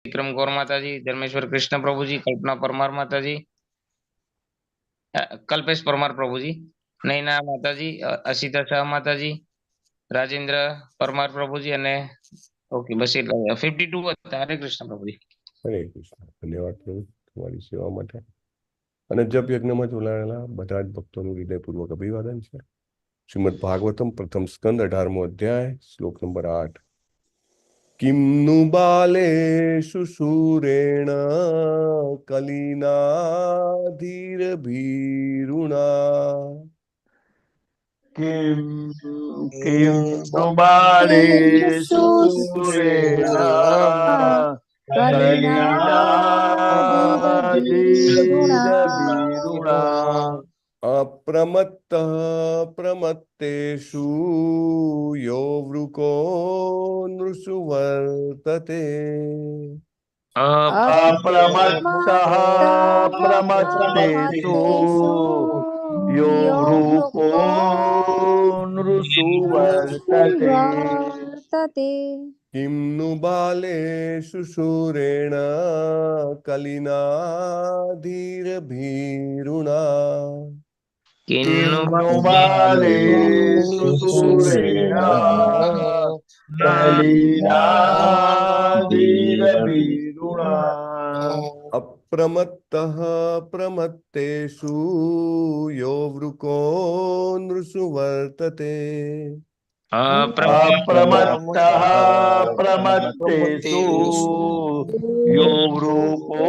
विक्रम गौर माता जी, धर्मेश्वर कृष्ण प्रभु जी, कल्पना परमार माता जी, कल्पेश परमार प्रभु जी, नैना माता जी, असिता शाह माता जी, राजेंद्र परमार प्रभु जी અને ઓકે બસ એટલે 52 હતા. હરે કૃષ્ણ પ્રભુજી. હરે કૃષ્ણ. ધન્યવાદ પ્રભુ તમારી સેવા માટે. અને જપ યજ્ઞમાં જોડાયેલા બધા જ ભક્તોનું હૃદયપૂર્વક અભિવાદન છે. શ્રીમદ ભાગવતમ પ્રથમ સ્કંદ 18મો અધ્યાય શ્લોક નંબર 8. કિમનુ બાલેષુ શૂરેણ કલિનાધીર ભીરુણા किं बालेषु शूरेण कलिनाधीरवीरुणा अप्रमत्तः प्रमत्तेषु यो वृको नृषु वर्तते. अप्रमत्तः प्रमत्तेषु यो वृको नृषु वर्तते. किं नु बालेषु शूरेण कलिनाधीरभीरुणा किन्नु बालेषु शूरेण कलिनाधीरवीरुणा अप्रमत्तः प्रमत्तेषु यो वृको नृषु वर्तते. अप्रमत्तः प्रमत्तेषु यो वृको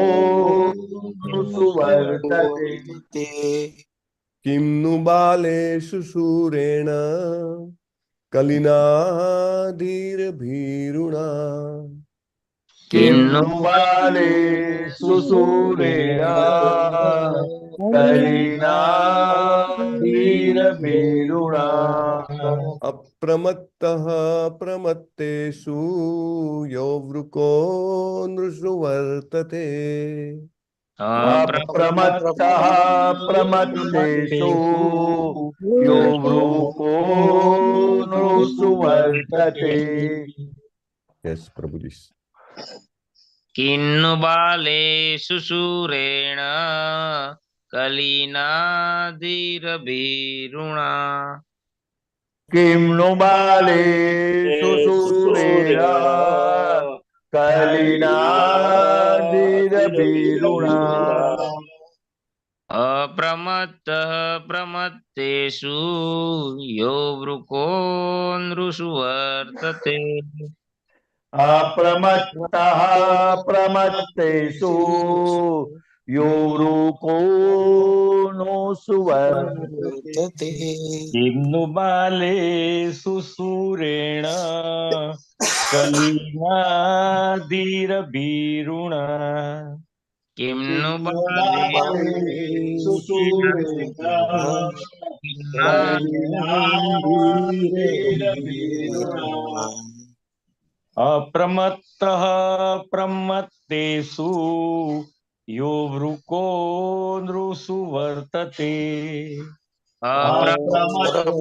नृषु वर्तते. किं नु बालेषु शूरेण कलिनाधीरभीरुणा किन्नु बालेषु शूरेण कलिनाधीरवीरुणा अप्रमत्तः प्रमत्तेषु यो वृको नृषु वर्तते. अप्रमत्तः प्रमत्तेषु यो वृको नृषु वर्तते. यस प्रभुजी. किन्नु बालेषु शूरेण कलिनाधीरभीरुणा किं नु बालेषु शूरेण कलिनाधीरवीरुणा अप्रमत्तः प्रमत्तेषु यो वृको नृषु वर्तते. अप्रमत्तः प्रमत्तेषु यो वृको नृषु वर्तते. किं नु बालेषु शूरेण कलिनाधीरवीरुणा किं नु बालेषु शूरेण कलिनाधीरवीरुणा अप्रमत्तः प्रमत्तेषु यो वृको नृषु वर्तते. अप्रमत्तेषु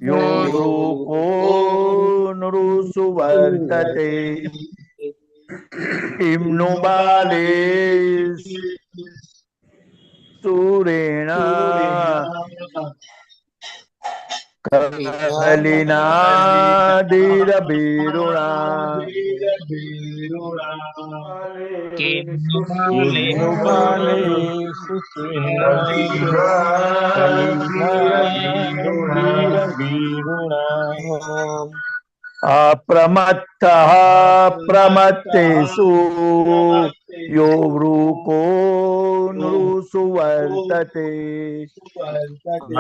यो वृको नृषु वर्तते. किं नु बालेषु शूरेण कलिनाधीरवीरुणा किं किन्नु बालेषु कलिनाधीरवीरुणा अप्रमत्तः प्रमत्तेषु यो वृको नृषु वर्तते.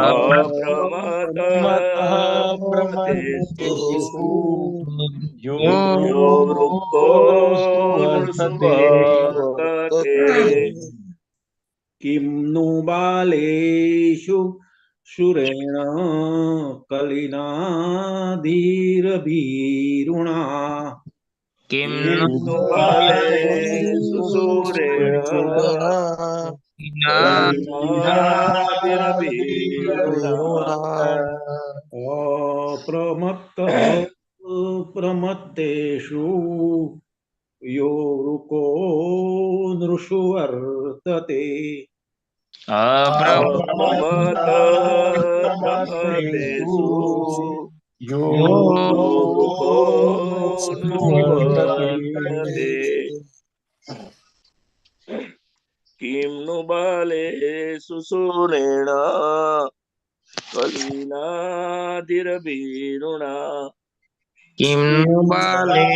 अप्रमत्तः प्रमत्तेषु यो वृको नृषु वर्तते. किं नु बालेषु शूरेण कलिनाधीरवीरुणा किं नु बालेषु शूरेण अप्रमत्तः अप्रमत्तेषु यो वृको नृषु वर्तते अप्रमत्तः प्रमत्तेषु यो वृको नृषु वर्तते किं नु बालेषु शूरेण कलिनाधिरभिरुणा किं नु बाले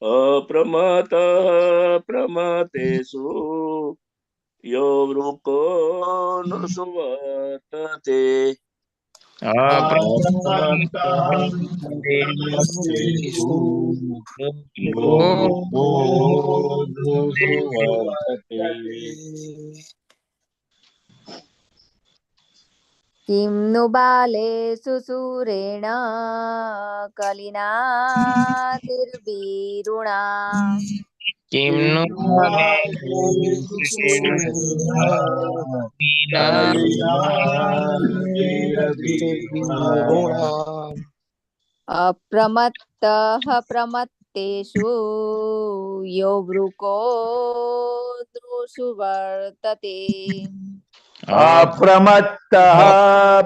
अप्रमतः प्रमतेषु यो वृको नृषु वर्तते किं नु बालेषु शूरेण कलिनातिर्वीरुणा किं नु बाले अप्रमत्तः प्रमत्तेषु यो वृको नृषु वर्तते अप्रमत्तः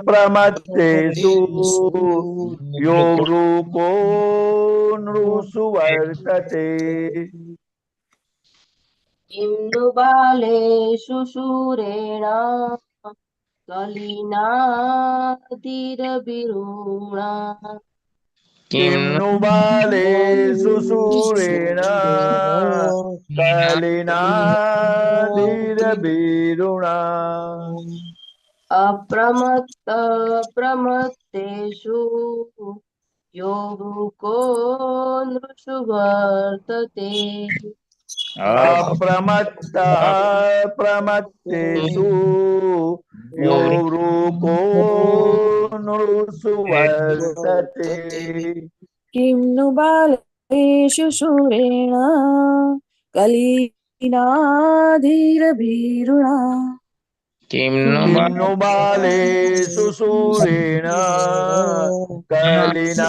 प्रमत्तेषु यो वृको नृषु वर्तते किं नु बालेषु शूरेण कलिनातिरभिरुणा किं नु बालेषु शूरेण कलिनाधिरभिरुणा अप्रमत्तेषु यो वृको नृषु वर्तते अप्रमत्तः प्रमत्तेषु यो वृको नृषु वर्तते किं नु बालेषु शूरेण कलिनाधिरभिरुणा किं नु बालेषु शूरेण कलिनाधिरभिरुणा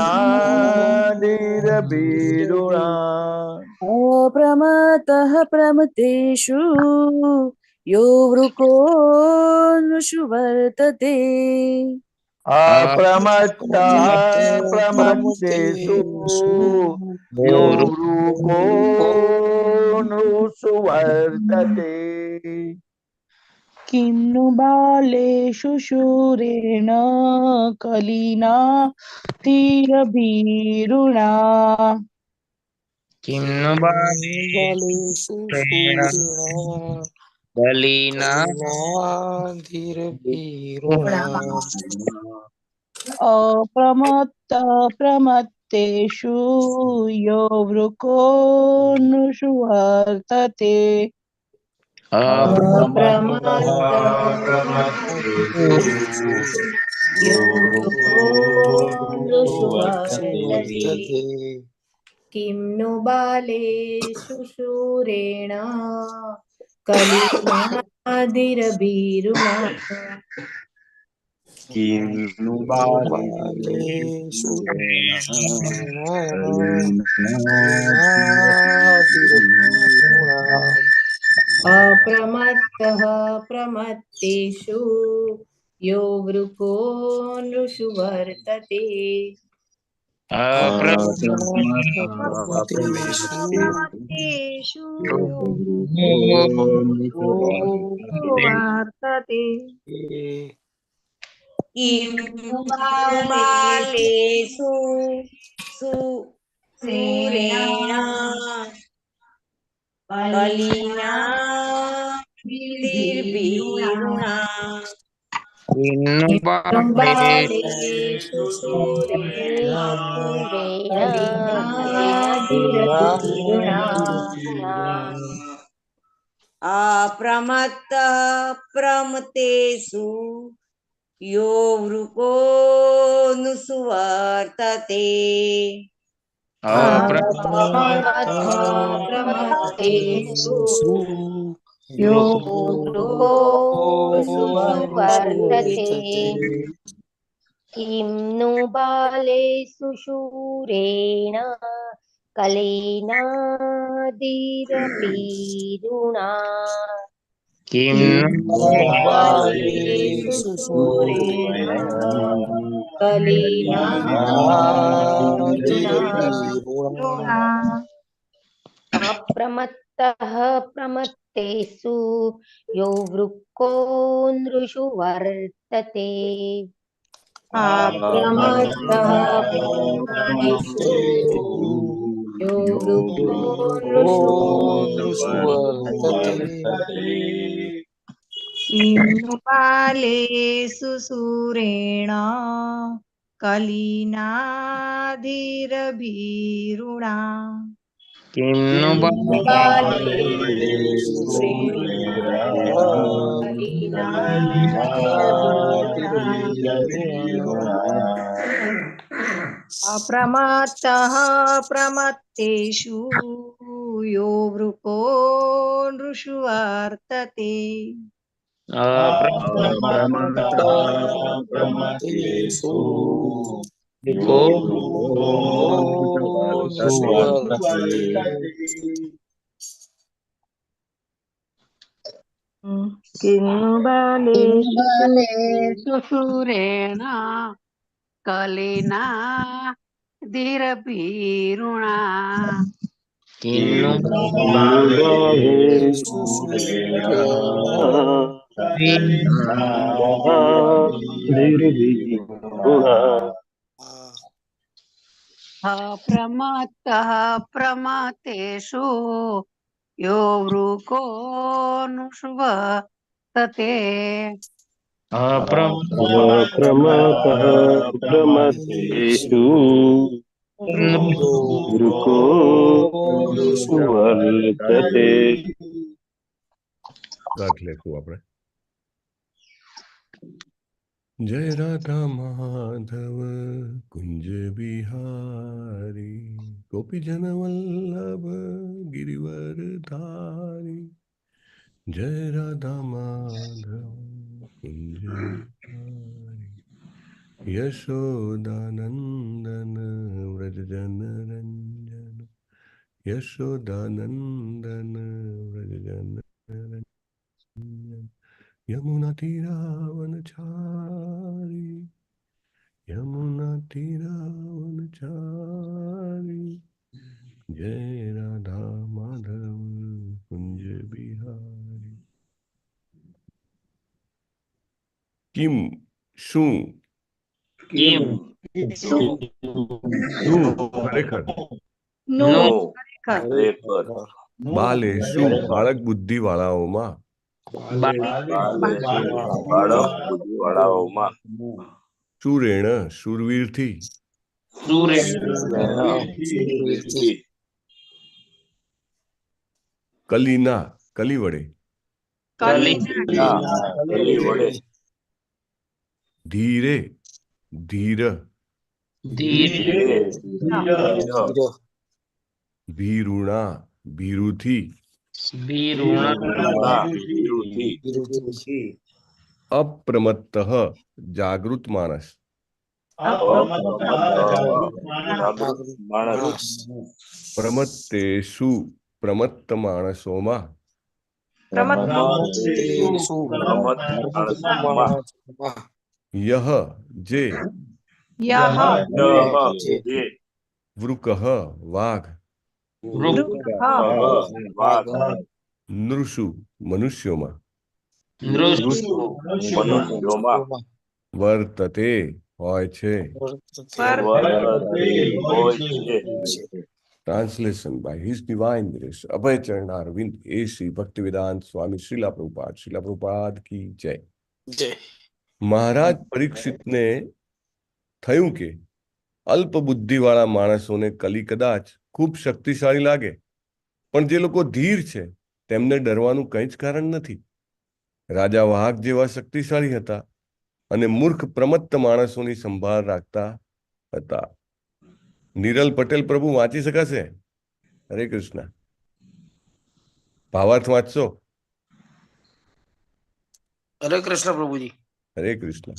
अप्रमत्तः प्रमत्तेषु यो वृको नृषु वर्तते अप्रमत्तः प्रमत्तेषु यो वृको नृषु वर्तते किं नु बालेषु शूरेण कलिनातिरभिरुणा किं नु बालेषु कलिनाधिरभिरुणा अप्रमत्तः प्रमत्तेषु यो वृको नृषु वर्तते किं नु बालेषु शूरेण कलिनाधिरभिरुणा किं नु बालेषु अप्रमत्तः प्रमत्तेषु यो वृको नृषु वर्तते वर्तते किं नु बालेषु शूरेण कलिनातिरभिरुणा किं नु बालेषु शूरेण कलिनाधिरभिरुणा अप्रमत्तः प्रमत्तेषु यो वृको नृषु वर्तते अप्रमत्तः प्रमत्तेषु यो वृको सुवर्तते किं नु बालेषु शूरेण कलेनादिरपीरुणा किं बालेषु शूरेण कलेनादिरपीरुणा अप्रमत्तः प्रमत्तेषु यो वृक्को नृषु वर्तते अप्रमत्तः प्रमत्तेषु यो वृक्को नृषु किं नु बालेषु शूरेण कलिनाधिरभीरुणा किं नु बालेषु शूरेण कलिनाधिरपीरुणा अप्रमत्तः प्रमत्तेषु यो वृको नृषु वर्तते प्रमत्तेषु किं बालेषु शूरेण कलिनाधिरपीरुणा किं नु अप्रमत्तः प्रमत्तेषु यो वृको नृषु वर्तते प्रमतः प्रमतेषु वृको वर्तते રાખ લેખું આપણે જય રાધા માધવ કુંજ બિહારી ગોપીજન વલ્લભ ગિરિવર ધારી જય રાધા માધવ કુંજ બિહારી યશોદાનંદન વ્રજ જન રંજન યશોદાનંદન વ્રજ જન રંજન यमुना तीरावन चारी यमुना तीरावन चारी जय राधा माधव कुंज बिहारी किम शू किम शू खरेखर નો બાલેશુ બાળક બુદ્ધિ વાળાઓમાં શૂરેણ શૂરવીરથી કલીના કલી વડે ધીરે ધીર ભીરુણા ભીરુથી અપ્રમત્તઃ જાગૃત માણસ પ્રમત્તેષુ પ્રમત્ત માણસોમાં યહ જે વૃકઃ વાઘ નૃષુ મનુષ્યોમાં વર્તતે હોય છે translation by his divine grace Abhay Charan Aravind એ શ્રી ભક્તિવેદાંત સ્વામી શ્રીલા પ્રભુપાદ કી જય મહારાજ પરીક્ષિતને થયું કે અલ્પ બુદ્ધિ વાળા માણસોને કલી કદાચ ખૂબ શક્તિશાળી લાગે પણ જે લોકો ધીર છે તેમને ડરવાનું કંઈ જ કારણ નથી રાજા વાહક જેવા શક્તિશાળી હતા અને મૂર્ખ પ્રમત્ત માણસોની સંભાળ રાખતા હતા નિરલ પટેલ પ્રભુ વાંચી શકાશે હરે કૃષ્ણ ભાવાર્થ વાંચશો हरे कृष्ण प्रभु जी। हरे कृष्ण।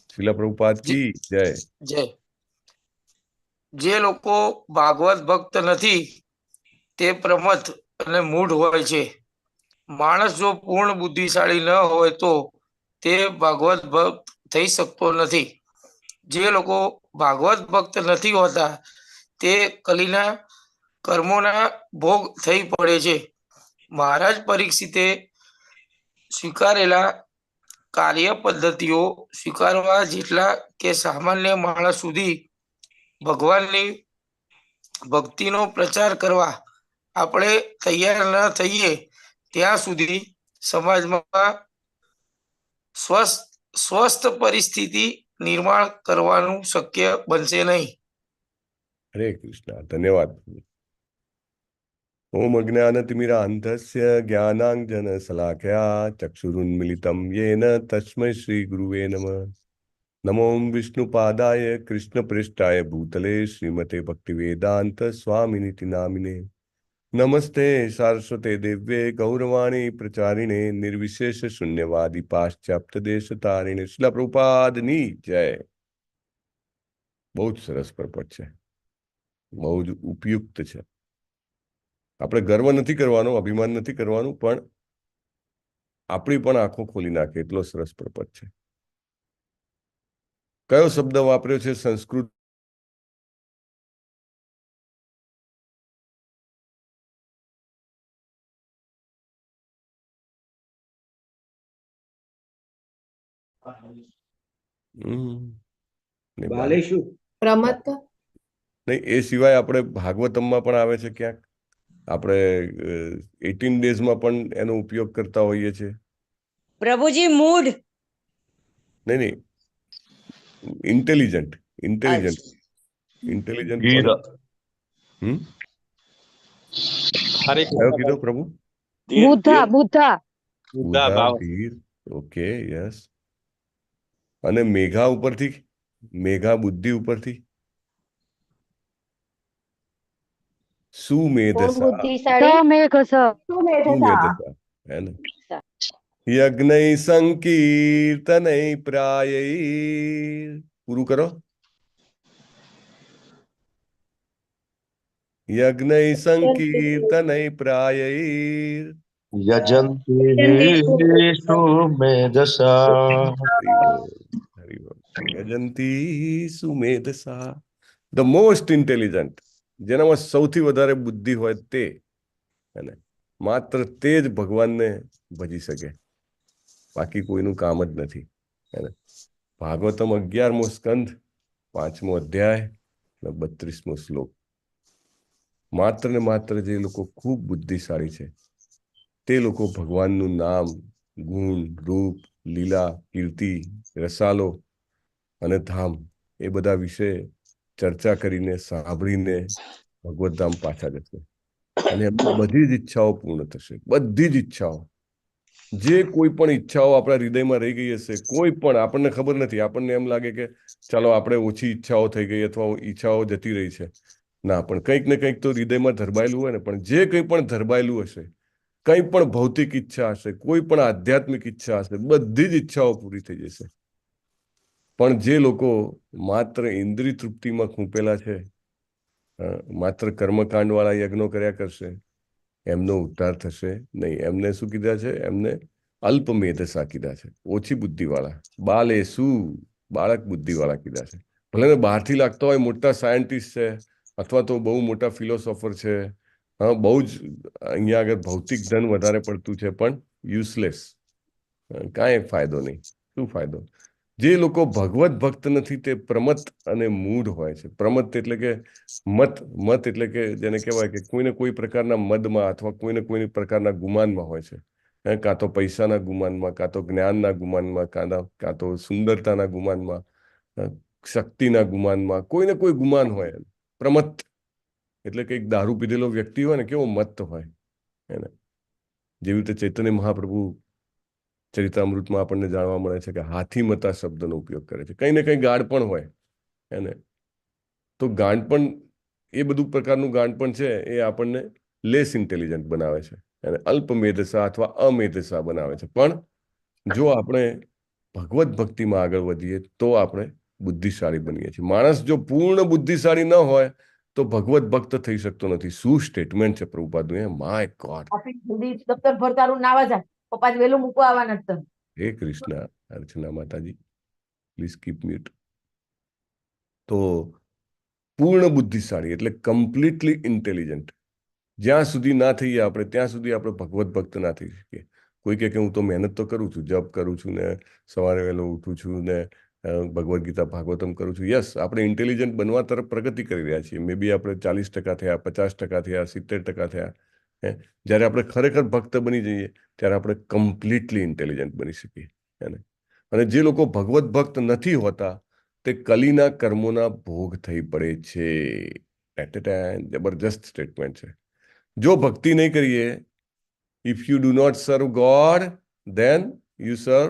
श्रीला प्रभुपाद की जय। जय। જે લોકો ભાગવત ભક્ત નથી તે પ્રમથ અને મૂઢ હોય છે. માણસ જો પૂર્ણ બુદ્ધિશાળી ન હોય તો તે ભાગવત ભક્ત થઈ શકતો નથી. જે લોકો ભાગવત ભક્ત નથી હોતા તે કલીના કર્મોના ભોગ થઈ પડે છે. મહારાજ પરીક્ષિતે સ્વીકારેલા કાર્ય પદ્ધતિઓ સ્વીકારવા જેટલા કે સામાન્ય માણસ સુધી ભગવાનની ભક્તિનો પ્રચાર કરવા આપણે તૈયાર ન થઈએ ત્યાં સુધી સમાજમાં સ્વસ્થ પરિસ્થિતિ નિર્માણ કરવાનું શક્ય બનશે નહીં. हरे कृष्ण। धन्यवाद। ओम अज्ञानतिमिरान्धस्य ज्ञानाञ्जनशलाकया चक्षुरुन्मिलितं येन तस्मै श्रीगुरुवे नमः। नमो विष्णुपादाय कृष्णप्रेष्ठाय भूतले श्रीमते भक्तिवेदान्त स्वामिनिति नामिने। नमस्ते सारस्वते देव्ये गौरवाणी प्रचारिणे निर्विशेष शून्यवादी पाश्चात्य देश तारिणे। श्रीला प्रभुपादनी जय। बहुत सरस प्रपट છે, બહુ જ ઉપયુક્ત છે. આપણે ગર્વ નથી કરવાનો, અભિમાન નથી કરવાનું, પણ આપણી પણ આંખો ખોલી નાખે એટલો સરસ પ્રપટ છે. કયો શબ્દ વાપર્યો છે સંસ્કૃત? બાલેશુ પ્રમત્ત નહીં, એ સિવાય આપણે ભાગવતમમાં પણ આવે છે ક્યાંક. આપણે 18 ડેઝમાં પણ એનો ઉપયોગ કરતા હોઈએ છીએ. પ્રભુજી મૂડ નહીં નહીં, ઇન્ટેલિજન્ટ ઇન્ટેલિજન્ટ ઇન્ટેલિજન્ટ કયો કીધો પ્રભુ? બુદ્ધા બુદ્ધા બુદ્ધા ધીર. Okay, yes. અને મેઘા ઉપરથી, મેઘા બુદ્ધિ ઉપરથી સુમેધસા. સુમેધસા હે ને. યજ્ઞ સંકીર્તન પ્રાય. પૂરું કરો. યજ્ઞ સંકીર્તન પ્રાય यजन्ति सुमेधसा। યજંતી સુમેધસા. ધ મોસ્ટ ઇન્ટેલિજન્ટ, જેનામાં સૌથી વધારે બુદ્ધિ હોય તે, અને માત્ર તે જ ભગવાનને ભજી શકે, બાકી કોઈનું કામ જ નથી. ભાગવતમ 11મો સ્કંદ 5મો અધ્યાય 32મો શ્લોક. માત્ર ને માત્ર જે લોકો ખૂબ બુદ્ધિશાળી છે તે લોકો ભગવાનનું નામ, ગુણ, રૂપ, લીલા, કીર્તિ, રસાલો અને ધામ એ બધા વિશે ચર્ચા કરીને સાંભળીને ભગવત ધામ પાછા જશે અને એમની બધી જ ઈચ્છાઓ પૂર્ણ થશે. બધી જ ઈચ્છાઓ, જે કોઈ પણ ઈચ્છાઓ આપણા હૃદયમાં રહી ગઈ હશે, કોઈ પણ આપણને ખબર નથી, આપણને એમ લાગે કે ચાલો આપણે ઓછી ઈચ્છાઓ થઈ ગઈ અથવા ઈચ્છાઓ જતી રહી છે. ના, પણ કંઈક ને કંઈક તો હૃદયમાં ધરબાયેલું હોય ને. પણ જે કંઈ પણ ધરબાયેલું હશે, કંઈ પણ ભૌતિક ઈચ્છા હશે, કોઈ પણ આધ્યાત્મિક ઈચ્છા હશે, બધી જ ઈચ્છાઓ પૂરી થઈ જશે. પણ જે લોકો માત્ર ઇન્દ્રિય તૃપ્તિમાં ખૂંપેલા છે, માત્ર કર્મકાંડ વાળા યજ્ઞો કર્યા કરશે, એમનો ઉદ્ધાર થશે નહીં. એમને શું કીધા છે? એમને અલ્પમેધસા કીધા છે, ઓછી બુદ્ધિવાળા. બાલે શું, બાળક બુદ્ધિવાળા કીધા છે. ભલે ને બહારથી લાગતા હોય મોટા સાયન્ટિસ્ટ છે અથવા તો બહુ મોટા ફિલોસોફર છે, હા, બહુ જ અહીંયા આગળ ભૌતિક ધન વધારે પડતું છે, પણ યુઝલેસ, કાંઈ ફાયદો નહીં. શું ફાયદો? જે લોકો ભગવત ભક્ત નથી તે પ્રમત અને મૂઢ હોય છે. પ્રમત એટલે કે મત, મત એટલે કે જેને કહેવાય કે કોઈને કોઈ પ્રકારના મદમાં અથવા કોઈને કોઈ પ્રકારના ગુમાનમાં હોય છે. કાં તો પૈસાના ગુમાનમાં, કાં તો જ્ઞાનના ગુમાનમાં, કાં તો સુંદરતાના ગુમાનમાં, શક્તિના ગુમાનમાં, કોઈને કોઈ ગુમાન હોય. પ્રમત એટલે કે એક દારૂ પીધેલો વ્યક્તિ હોય ને, કેવો મત હોય એને. જેવી રીતે ચૈતન્ય મહાપ્રભુ ચરિતામૃતમાં આપણને જાણવા મળે છે કે હાથીમતા શબ્દનો ઉપયોગ કરે છે. કંઈ ને કંઈ ગાંડપણ હોય એને. તો ગાંડપણ, એ બધું પ્રકારનું ગાંડપણ છે એ આપણને લેસ ઇન્ટેલિજન્ટ બનાવે છે, એને અલ્પમેધસા અથવા અમેધસા બનાવે છે. પણ જો આપણે ભગવત ભક્તિમાં આગળ વધીએ તો આપણે બુદ્ધિશાળી બનીએ છીએ. માણસ જો પૂર્ણ બુદ્ધિશાળી ન હોય તો ભગવત ભક્ત થઈ શકતો નથી. શું સ્ટેટમેન્ટ છે પ્રભુપાદનું! My God. જલ્દી દફતર ભરતારું નાવા જાય, પપ્પા જ વેલું મૂકવા આવવાના જ. હે કૃષ્ણ. અર્ચના માતાજી પ્લીઝ કીપ મ્યુટ. તો પૂર્ણ બુદ્ધિશાળી એટલે કમ્પ્લીટલી ઇન્ટેલિજન્ટ જ્યાં સુધી ના થઈએ આપણે ત્યાં સુધી આપણે ભગવત ભક્ત ના થઈ શકીએ. કોઈ કહે કે હું તો મહેનત તો કરું છું, જપ કરું છું ને સવારે વહેલો ઉઠું છું ને ભગવદ્ ગીતા ભાગવતમ કરું છું. યસ, આપણે ઇન્ટેલિજન્ટ બનવા તરફ પ્રગતિ કરી રહ્યા છીએ. મે બી આપણે 40% થયા, 50% થયા, 70% થયા. જ્યારે આપણે ખરેખર ભક્ત બની જઈએ ત્યારે આપણે કમ્પ્લીટલી ઇન્ટેલિજન્ટ બની શકીએ. અને જે લોકો ભગવત ભક્ત નથી હોતા તે કલીના કર્મોના ભોગ થઈ પડે છે. જબરજસ્ત સ્ટેટમેન્ટ છે. જો ભક્તિ નહીં કરીએ, ઇફ યુ ડુ નોટ સર્વ ગોડ ધેન યુ સર્વ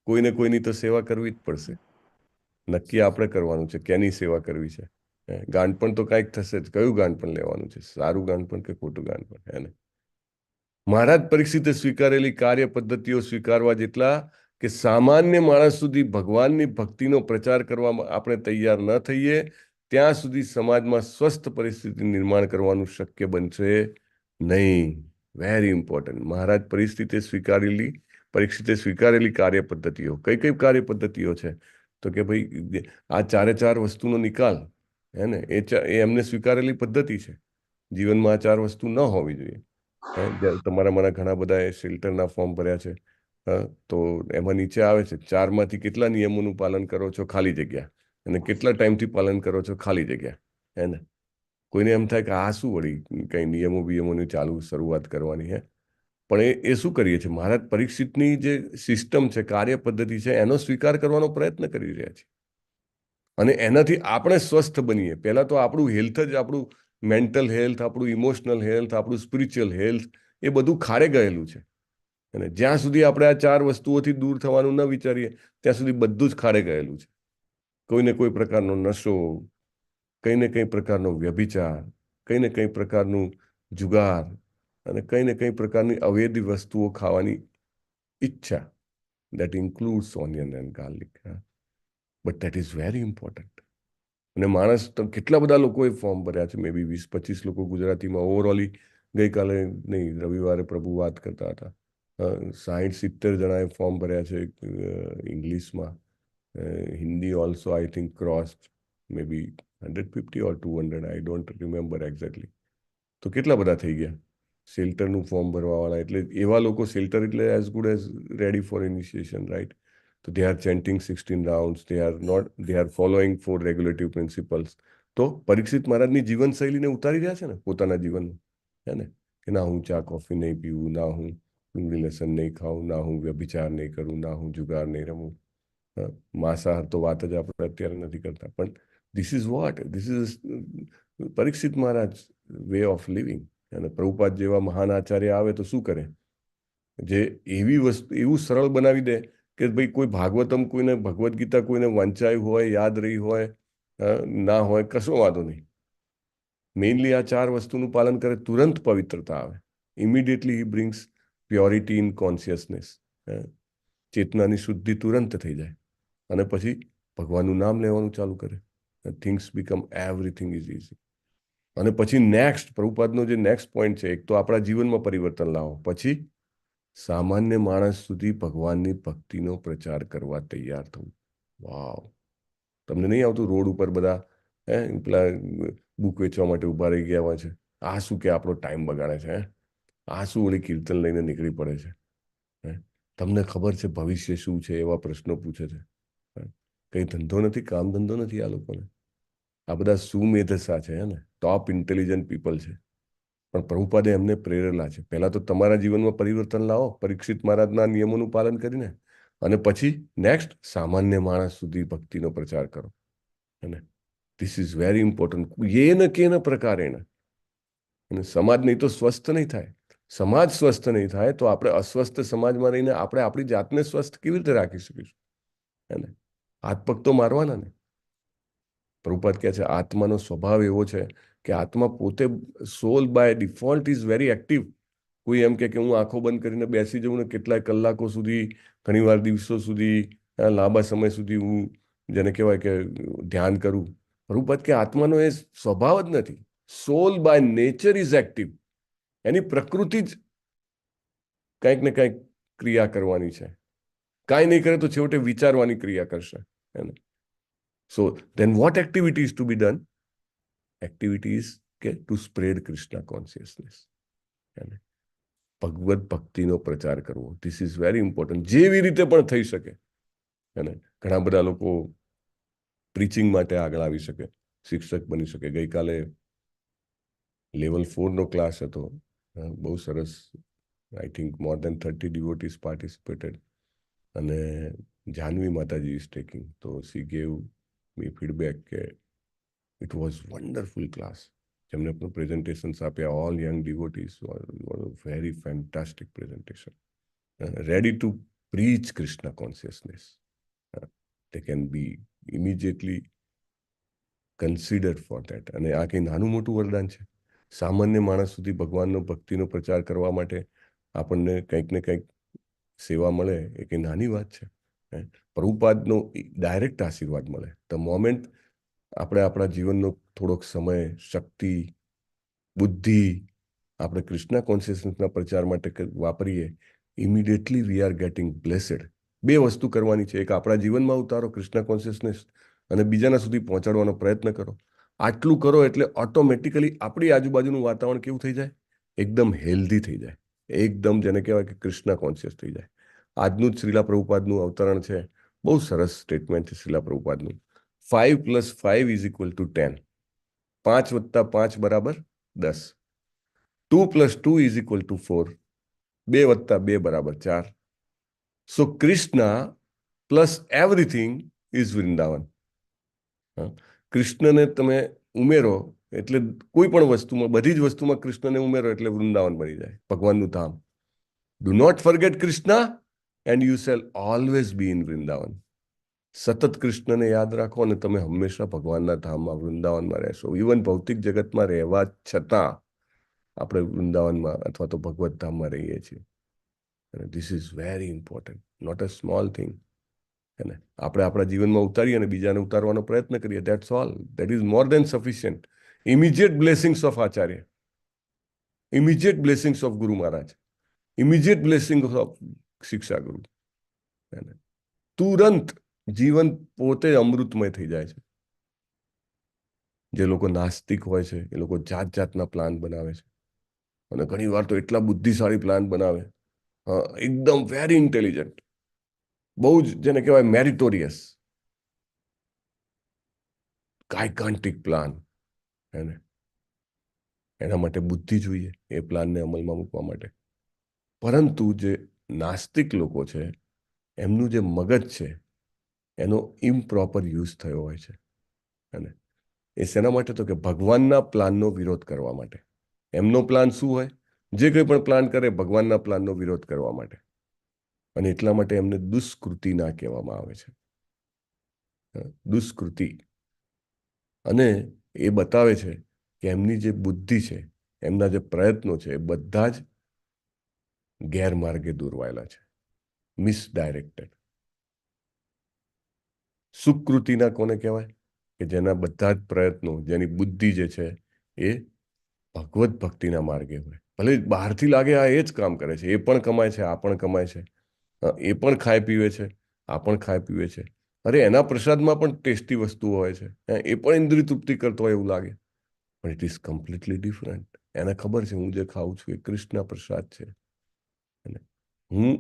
કોઈને કોઈની તો સેવા કરવી જ પડશે. નક્કી આપણે કરવાનું છે કેની સેવા કરવી છે. ગાંડપણ તો કાંઈક થશે જ. કયું ગાંડપણ લેવાનું છે? સારું ગાંડપણ કે ખોટું ગાંડપણ? મહારાજ પરીક્ષિતે સ્વીકારેલી કાર્ય પદ્ધતિઓ સ્વીકારવા જેટલા કે સામાન્ય માણસ સુધી ભગવાનની ભક્તિનો પ્રચાર કરવામાં આપણે તૈયાર ન થઈએ ત્યાં સુધી સમાજમાં સ્વસ્થ પરિસ્થિતિ નિર્માણ કરવાનું શક્ય બનશે નહીં. Very important. મહારાજ પરીક્ષિતે સ્વીકારેલી કાર્ય પદ્ધતિઓ. કઈ કઈ કાર્ય પદ્ધતિઓ છે? તો કે ભાઈ આ ચાર વસ્તુનો નિકાલ એ એમને સ્વીકારેલી પદ્ધતિ છે. જીવનમાં આ 4 વસ્તુ ન હોવી જોઈએ. તમારા ઘણા બધા શેલ્ટરના ફોર્મ ભર્યા છે, તો એમાં નીચે આવે છે 4માંથી કેટલા નિયમોનું પાલન કરો છો? ખાલી જગ્યા. અને કેટલા ટાઈમથી પાલન કરો છો? ખાલી જગ્યા. કોઈને એમ થાય કે આ શું વળી કઈ નિયમો વિયમોની શરૂઆત કરવાની. પણ એ શું કરીએ છીએ? મહારાજ પરીક્ષિતની જે સિસ્ટમ છે, કાર્ય પદ્ધતિ છે, એનો સ્વીકાર કરવાનો પ્રયત્ન કરી રહ્યા છે. અને એનાથી આપણે સ્વસ્થ બનીએ. પહેલા તો આપણું હેલ્થ જ, આપણું મેન્ટલ હેલ્થ, આપણું ઇમોશનલ હેલ્થ, આપણું સ્પિરિચ્યુઅલ હેલ્થ, એ બધું ખારે ગયેલું છે. અને જ્યાં સુધી આપણે આ 4 વસ્તુઓથી દૂર થવાનું ન વિચારીએ ત્યાં સુધી બધું જ ખારે ગયેલું છે. કોઈને કોઈ પ્રકારનો નશો, કંઈ ને કંઈ પ્રકારનો વ્યભિચાર, કંઈ ને કંઈ પ્રકારનું જુગાર અને કંઈ ને કંઈ પ્રકારની અવૈધ વસ્તુઓ ખાવાની ઈચ્છા. That includes onion and garlic. But that is very important. અને માણસ તો કેટલા બધા લોકોએ ફોર્મ ભર્યા છે. મે બી 20-25 લોકો ગુજરાતીમાં ઓવરઓલી. ગઈકાલે નહીં, રવિવારે પ્રભુ વાત કરતા હતા. 60-70 જણાએ ફોર્મ ભર્યા છે ઇંગ્લિશમાં. Hindi also I think crossed maybe 150 or 200, I don't remember exactly. તો કેટલા બધા થઈ ગયા શેલ્ટરનું ફોર્મ ભરવાવાળા. એટલે એવા લોકો, શેલ્ટર એટલે as good as ready for initiation, right? તો they are chanting 16 rounds, they are following 4 regulative principles. તો પરીક્ષિત મહારાજની જીવનશૈલીને ઉતારી રહ્યા છે ને પોતાના જીવનમાં. કે ના હું ચા કોફી નહીં પીવું, ના હું ડુંગળી લસણ નહીં ખાઉં, ના હું વ્યભિચાર નહીં કરું, ના હું જુગાર નહીં રમું. માંસાહાર તો વાત જ આપણે અત્યારે નથી કરતા. પણ this is Parikshit Maharaj way of living. અને પ્રભુપાદ જેવા મહાન આચાર્ય આવે તો શું કરે? જે એવી વસ્તુ એવું સરળ બનાવી દે કે ભાઈ કોઈ ભાગવતમ, કોઈને ભગવદ્ ગીતા કોઈને વંચાયું હોય, યાદ રહી હોય, ના હોય, કશો વાંધો નહીં. મેઇનલી આ 4 વસ્તુનું પાલન કરે, તુરંત પવિત્રતા આવે. Immediately he brings purity in consciousness. ચેતનાની શુદ્ધિ તુરંત થઈ જાય. અને પછી ભગવાનનું નામ લેવાનું ચાલુ કરે. Things become everything is easy. અને પછી નેક્સ્ટ પ્રભુપાદનો જે નેક્સ્ટ પોઈન્ટ છે, એક તો આપણા જીવનમાં પરિવર્તન લાવો, પછી સામાન્ય માણસ સુધી ભગવાનની ભક્તિનો પ્રચાર કરવા તૈયાર થવું. વાવ! તમને નહીં આવતું રોડ ઉપર બધા પેલા બુક વેચવા માટે ઉભા રહી ગયા હોય છે? આ શું કે આપણો ટાઈમ બગાડે છે? આ શું ઓલી કીર્તન લઈને નીકળી પડે છે? તમને ખબર છે ભવિષ્ય શું છે? એવા પ્રશ્નો પૂછે છે. કંઈ ધંધો નથી, કામ ધંધો નથી આ લોકોને. આ બધા સુમેધસા છે, ટોપ ઇન્ટેલિજન્ટ પીપલ છે. પણ પ્રભુપાદે એમને પ્રેરેલા છે. પહેલા તો તમારા જીવનમાં પરિવર્તન લાવો પરીક્ષિત મહારાજના નિયમોનું પાલન કરીને, અને પછી નેક્સ્ટ સામાન્ય માણસ સુધી ભક્તિનો પ્રચાર કરો. This is very important. યેન કેન પ્રકારેણ. અને સમાજ નહીં તો સ્વસ્થ નહીં થાય. સમાજ સ્વસ્થ નહીં થાય તો આપણે અસ્વસ્થ સમાજમાં રહીને આપણે આપણી જાતને સ્વસ્થ કેવી રીતે રાખી શકીશું? હાથ પગ તો મારવાના ને. પ્રભુપાદ કહે છે આત્માનો સ્વભાવ એવો છે કે આત્મા પોતે, soul by default is very active. કોઈ એમ કે હું આંખો બંધ કરીને બેસી જાઉં ને કેટલાય કલાકો સુધી, ઘણીવાર દિવસો સુધી, લાંબા સમય સુધી હું જેને કહેવાય કે ધ્યાન કરું. પ્રભુપાદ કે આત્માનો એ સ્વભાવ જ નથી. સોલ બાય નેચર ઇઝ એક્ટિવ. એની પ્રકૃતિ જ કંઈક ને કંઈક ક્રિયા કરવાની છે. કાંઈ નહીં કરે તો છેવટે વિચારવાની ક્રિયા કરશે. So then what activity is to be done? Activity is કે ટુ સ્પ્રેડ કૃષ્ણ કોન્શિયસનેસ. ભગવત ભક્તિનો પ્રચાર કરવો. This is very important. જેવી રીતે પણ થઈ શકે. ઘણા બધા લોકો પ્રીચિંગ માટે આગળ આવી શકે, શિક્ષક બની શકે. ગઈકાલે લેવલ 4 ક્લાસ હતો. બહુ સરસ. I think more than 30 devotees participated. અને જાહ્નવી માતાજી ઇઝ ટેકિંગ. તો સી ગેવ મી ફીડબેક કે ઇટ વોઝ વન્ડરફુલ ક્લાસ. જેમને પણ પ્રેઝન્ટેશન્સ આપ્યા, all young devotees, very fantastic presentation. Ready to preach Krishna consciousness. They can be immediately considered for that. અને આ કંઈ નાનું મોટું વરદાન છે? સામાન્ય માણસ સુધી ભગવાનનો ભક્તિનો પ્રચાર કરવા માટે આપણને કંઈક ને કંઈક સેવા મળે એ કંઈ નાની વાત છે? પ્રભુપાદનો ડાયરેક્ટ આશીર્વાદ મળે. ધ મોમેન્ટ આપણે આપણા જીવનનો થોડોક સમય, શક્તિ, બુદ્ધિ આપણે કૃષ્ણ કોન્શિયસનેસના પ્રચાર માટે વાપરીએ, ઇમિડિયેટલી વી આર ગેટિંગ બ્લેસડ. 2 વસ્તુ કરવાની છે. એક આપણા જીવનમાં ઉતારો કૃષ્ણ કોન્શિયસનેસ, અને બીજાના સુધી પહોંચાડવાનો પ્રયત્ન કરો. આટલું કરો એટલે ઓટોમેટિકલી આપણી આજુબાજુનું વાતાવરણ કેવું થઈ જાય? એકદમ હેલ્ધી થઈ જાય. એકદમ જેને કહેવાય કે કૃષ્ણ કોન્શિયસ થઈ જાય. આજનું જ શ્રીલા પ્રભુપાદનું અવતરણ છે. બહુ સરસ સ્ટેટમેન્ટ છે શ્રીલા પ્રભુપાદનું. 5 + 5 = 10. 5 + 5 = 10. 2 + 2 = 4. 2 + 2 = 4. So Krishna plus everything is Vrindavan. કૃષ્ણને તમે ઉમેરો એટલે કોઈ પણ વસ્તુમાં, બધી જ વસ્તુમાં કૃષ્ણને ઉમેરો એટલે વૃંદાવન બની જાય, ભગવાનનું ધામ. Do not forget Krishna and you shall always be in Vrindavan. સતત કૃષ્ણને યાદ રાખો અને તમે હંમેશા ભગવાનના ધામમાં, વૃંદાવનમાં રહેશો. ઇવન ભૌતિક જગતમાં રહેવા છતાં આપણે વૃંદાવનમાં અથવા તો ભગવત ધામમાં રહીએ છીએ. This is very important, not a small thing. આપણે આપણા જીવનમાં ઉતારીએ અને બીજાને ઉતારવાનો પ્રયત્ન કરીએ. That's all. That is more than sufficient. Immediate blessings of Acharya, immediate blessings of Guru Maharaj, immediate blessings of શિક્ષા ગુરુ. તુરંત જીવન પોતે અમૃતમય થઈ જાય છે. જે લોકો નાસ્તિક હોય છે એ લોકો જાત જાતના પ્લાન બનાવે છે, અને ઘણી વાર તો એટલા બુદ્ધિશાળી પ્લાન બનાવે, એકદમ વેરી ઇન્ટેલિજન્ટ, બહુ જ જેને કહેવાય મેરિટોરિયસ, ગાયકાન્ટિક પ્લાન. એના માટે બુદ્ધિ જોઈએ એ પ્લાનને અમલમાં મૂકવા માટે. પરંતુ જે નાસ્તિક લોકો છે એમનું જે મગજ છે એનો ઇમ્પ્રોપર યુઝ થયો હોય છે. અને એ શેના માટે? તો કે ભગવાનના પ્લાનનો વિરોધ કરવા માટે. એમનો પ્લાન શું હોય? જે કંઈ પણ પ્લાન કરે ભગવાનના પ્લાનનો વિરોધ કરવા માટે. અને એટલા માટે એમને દુષ્કૃતિ ના કહેવામાં આવે છે. દુષ્કૃતિ. અને એ બતાવે છે કે એમની જે બુદ્ધિ છે, એમના જે પ્રયત્નો છે, એ બધા જ ગેરમાર્ગે દોરવાયેલા છે, મિસડાયરેક્ટેડ. સુકૃતિના કોને કહેવાય? કે જેના બધા જ પ્રયત્નો, જેની બુદ્ધિ જે છે એ ભગવત ભક્તિના માર્ગે હોય. ભલે બહારથી લાગે આ એ જ કામ કરે છે, એ પણ કમાય છે, આ પણ કમાય છે, એ પણ ખાય પીવે છે, આ પણ ખાય પીવે છે. અરે એના પ્રસાદમાં પણ ટેસ્ટી વસ્તુઓ હોય છે, એ પણ ઇન્દ્રિય તૃપ્તિ કરતો હોય એવું લાગે, પણ ઇટ ઇઝ કમ્પ્લીટલી ડિફરન્ટ. એને ખબર છે હું જે ખાઉં છું એ કૃષ્ણ પ્રસાદ છે, હું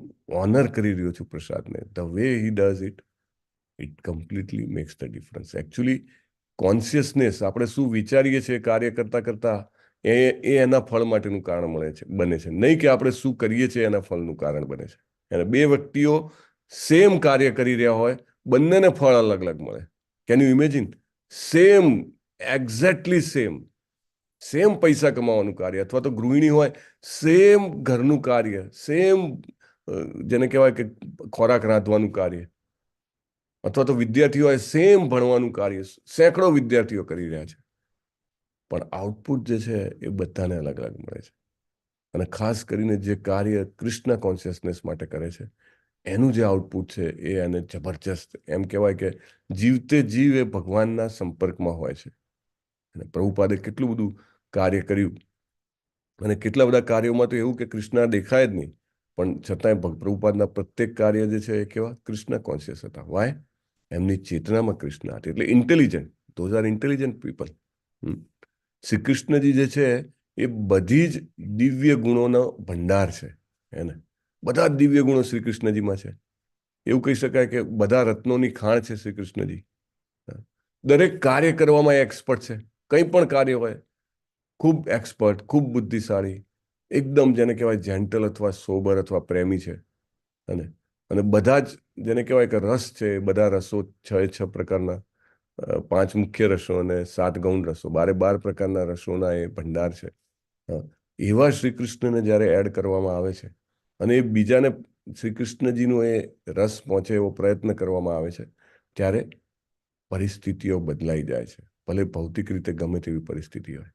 ઓનર કરી રહ્યો છું પ્રસાદને. The way he does it, it completely makes the difference. Actually consciousness, આપણે શું વિચારીએ છીએ કાર્ય કરતા કરતા, એ એના ફળ માટેનું કારણ બને છે, નહીં કે આપણે શું કરીએ છીએ એના ફળનું કારણ બને છે. અને 2 વ્યક્તિઓ સેમ કાર્ય કરી રહ્યા હોય, બંનેને ફળ અલગ અલગ મળે. Can you imagine? Same, exactly same પૈસા કમાવાનું કાર્ય, અથવા તો ગૃહિણી હોય, સેમ ઘરનું કાર્ય, સેમ જેને કહેવાય કે ખોરાક રાંધવાનું કાર્ય, અથવા તો વિદ્યાર્થીઓ હોય, સેમ ભણવાનું કાર્ય, સેંકડો વિદ્યાર્થીઓ કરી રહ્યા છે, પણ આઉટપુટ જે છે એ બધાને અલગ અલગ મળે છે. અને ખાસ કરીને જે કાર્ય કૃષ્ણ કોન્શિયસનેસ માટે કરે છે એનું જે આઉટપુટ છે એ એને જબરજસ્ત, એમ કહેવાય કે જીવતે જીવ એ ભગવાનના સંપર્કમાં હોય છે. અને પ્રભુપાદે કેટલું બધું કાર્ય કર્યું, અને કેટલા બધા કાર્યોમાં તો એવું કે કૃષ્ણ દેખાય જ નહીં, પણ છતાંય પ્રભુપાદના પ્રત્યેક કાર્ય જે છે એ કેવા કૃષ્ણ કોન્શિયસ હતા. વાય? એમની ચેતનામાં કૃષ્ણ હતી, એટલે intelligent. Those are intelligent people. Shri Krishnaji જે છે એ બધી જ દિવ્ય ગુણોનો ભંડાર છે. એને બધા જ દિવ્ય ગુણો શ્રી કૃષ્ણજીમાં છે. એવું કહી શકાય કે બધા રત્નોની ખાણ છે શ્રી કૃષ્ણજી. દરેક કાર્ય કરવામાં એક્સપર્ટ છે. કંઈ પણ કાર્ય હોય, ખૂબ એક્સપર્ટ, ખૂબ બુદ્ધિશાળી, એકદમ જેને કહેવાય જેન્ટલ અથવા સોબર અથવા પ્રેમી છે. અને બધા જ જેને કહેવાય કે રસ છે, બધા રસો 6 પ્રકારના, 5 મુખ્ય રસો અને 7 ગૌણ રસો, 12 પ્રકારના રસોના એ ભંડાર છે. એવા શ્રી કૃષ્ણને જ્યારે એડ કરવામાં આવે છે અને એ બીજાને શ્રી કૃષ્ણજીનો એ રસ પહોંચે એવો પ્રયત્ન કરવામાં આવે છે, ત્યારે પરિસ્થિતિઓ બદલાઈ જાય છે, ભલે ભૌતિક રીતે ગમે તેવી પરિસ્થિતિ હોય.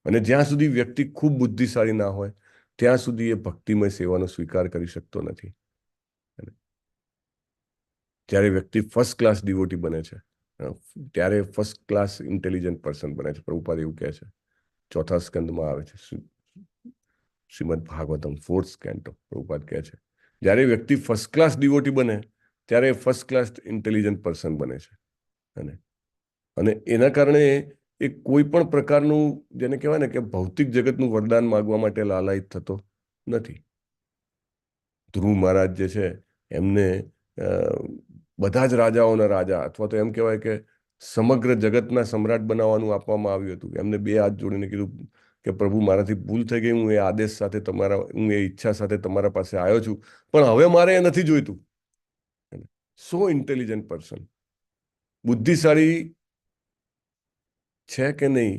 અને જ્યાં સુધી વ્યક્તિ ખૂબ બુદ્ધિશાળી ના હોય ત્યાં સુધી એ ભક્તિમય સેવાનો સ્વીકાર કરી શકતો નથી. જ્યારે વ્યક્તિ ફર્સ્ટ ક્લાસ ડિવોટી બને છે ત્યારે ફર્સ્ટ ક્લાસ ઇન્ટેલિજન્ટ પર્સન બને છે. પ્રભુપાદ એવું કહે છે, 4થા સ્કંદમાં આવે છે, શ્રીમદ ભાગવતમ 4th કેન્ટો. પ્રભુપાદ કહે છે જ્યારે વ્યક્તિ ફર્સ્ટ ક્લાસ ડિવોટી બને ત્યારે ફર્સ્ટ ક્લાસ ઇન્ટેલિજન્ટ પર્સન બને છે. અને એના કારણે એ કોઈ પણ પ્રકારનું જેને કહેવાય ને કે ભૌતિક જગતનું વરદાન માગવા માટે લાલાયિત થતો નથી. ધ્રુવ મહારાજ જે છે એમને બધા જ રાજાઓના રાજા, અથવા તો એમ કહેવાય કે સમગ્ર જગતના સમ્રાટ બનાવવાનું આપવામાં આવ્યું હતું. એમને 2 હાથ જોડીને કીધું કે પ્રભુ, મારાથી ભૂલ થઈ ગઈ, હું એ આદેશ સાથે હું એ ઈચ્છા સાથે તમારા પાસે આવ્યો છું, પણ હવે મારે એ નથી જોઈતું. સો ઇન્ટેલિજન્ટ પર્સન. બુદ્ધિશાળી છે કે નહીં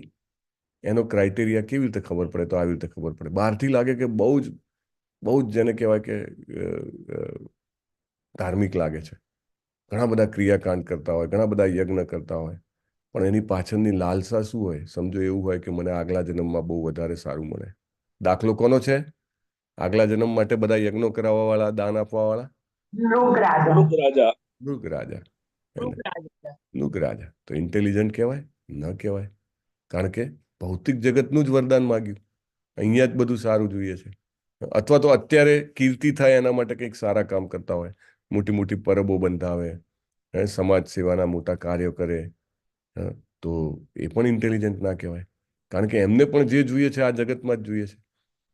એનો ક્રાઇટેરિયા કેવી રીતે ખબર પડે? તો આવી રીતે ખબર પડે. બહારથી લાગે કે બહુ જ જેને કહેવાય કે ધાર્મિક લાગે છે, ઘણા બધા ક્રિયાકાંડ કરતા હોય, ઘણા બધા યજ્ઞ કરતા હોય, પણ એની પાછળની લાલસા શું હોય? સમજો એવું હોય કે મને આગલા જન્મમાં બહુ વધારે સારું મળે. દાખલો કોનો છે? આગલા જન્મ માટે બધા યજ્ઞો કરાવવા વાળા, દાન આપવા વાળા? નૃગ રાજા. તો ઇન્ટેલિજન્ટ કહેવાય? ન કહેવાય. કારણ કે ભૌતિક જગતનું જ વરદાન માગ્યું, અહીંયા જ બધું સારું જોઈએ છે. અથવા તો અત્યારે કીર્તિ થાય એના માટે કંઈક સારા કામ કરતા હોય, મોટી મોટી પરબો બંધાવે, સમાજ સેવાના મોટા કાર્યો કરે, તો એ પણ ઇન્ટેલિજન્ટ ના કહેવાય. કારણ કે એમને પણ જે જોઈએ છે આ જગતમાં જ જોઈએ છે.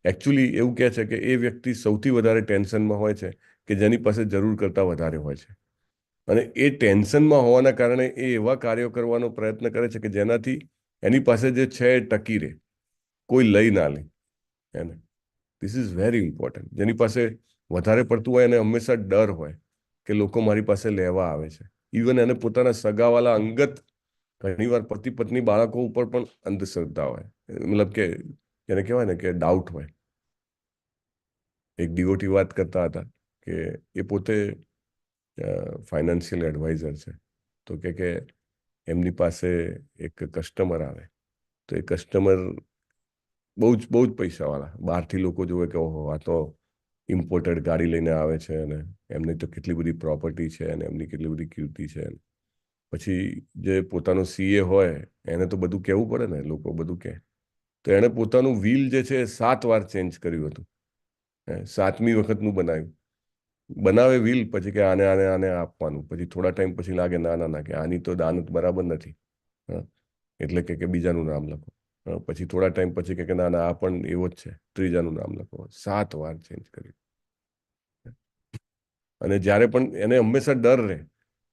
એકચ્યુઅલી એવું કહે છે કે એ વ્યક્તિ સૌથી વધારે ટેન્શનમાં હોય છે કે જેની પાસે જરૂર કરતાં વધારે હોય છે. અને એ ટેન્શનમાં હોવાના કારણે એ એવા કાર્યો કરવાનો પ્રયત્ન કરે છે કે જેનાથી એની પાસે જે છે એ ટકી રહે, કોઈ લઈ ના લે. એને ધીસ ઇઝ વેરી ઇમ્પોર્ટન્ટ. જેની પાસે વધારે પડતું હોય એને હંમેશા ડર હોય કે લોકો મારી પાસે લેવા આવે છે. ઇવન એને પોતાના સગાવાલા અંગત ઘણીવાર પતિ પત્ની બાળકો ઉપર પણ અંધશ્રદ્ધા હોય, મતલબ કે જેને કહેવાય ને કે ડાઉટ હોય. એક ડિવોટી વાત કરતા હતા કે એ પોતે ફાઇનાન્શિયલ એડવાઇઝર છે. તો કે એમની પાસે એક કસ્ટમર આવે, તો એ કસ્ટમર બહુ જ પૈસાવાળા, બહારથી લોકો જોવે કે ઓહો, આ તો ઇમ્પોર્ટેડ ગાડી લઈને આવે છે અને એમની તો કેટલી બધી પ્રોપર્ટી છે અને એમની કેટલી બધી કીર્તિ છે. પછી જે પોતાનો સીએ હોય એને તો બધું કહેવું પડે ને, લોકો બધું કહે. તો એણે પોતાનું વ્હીલ જે છે 7 વાર ચેન્જ કર્યું હતું. 7મી વખતનું બનાવે વ્હીલ, પછી કે આને આપવાનું. પછી થોડા ટાઈમ પછી લાગે ના કે આની તો દાનત બરાબર નથી, એટલે કે બીજાનું નામ લખો. પછી થોડા ટાઈમ પછી કે ના આ પણ એવો જ છે, ત્રીજાનું નામ લખો. 7 વાર ચેન્જ કર્યું. અને જ્યારે પણ એને હંમેશા ડર રહે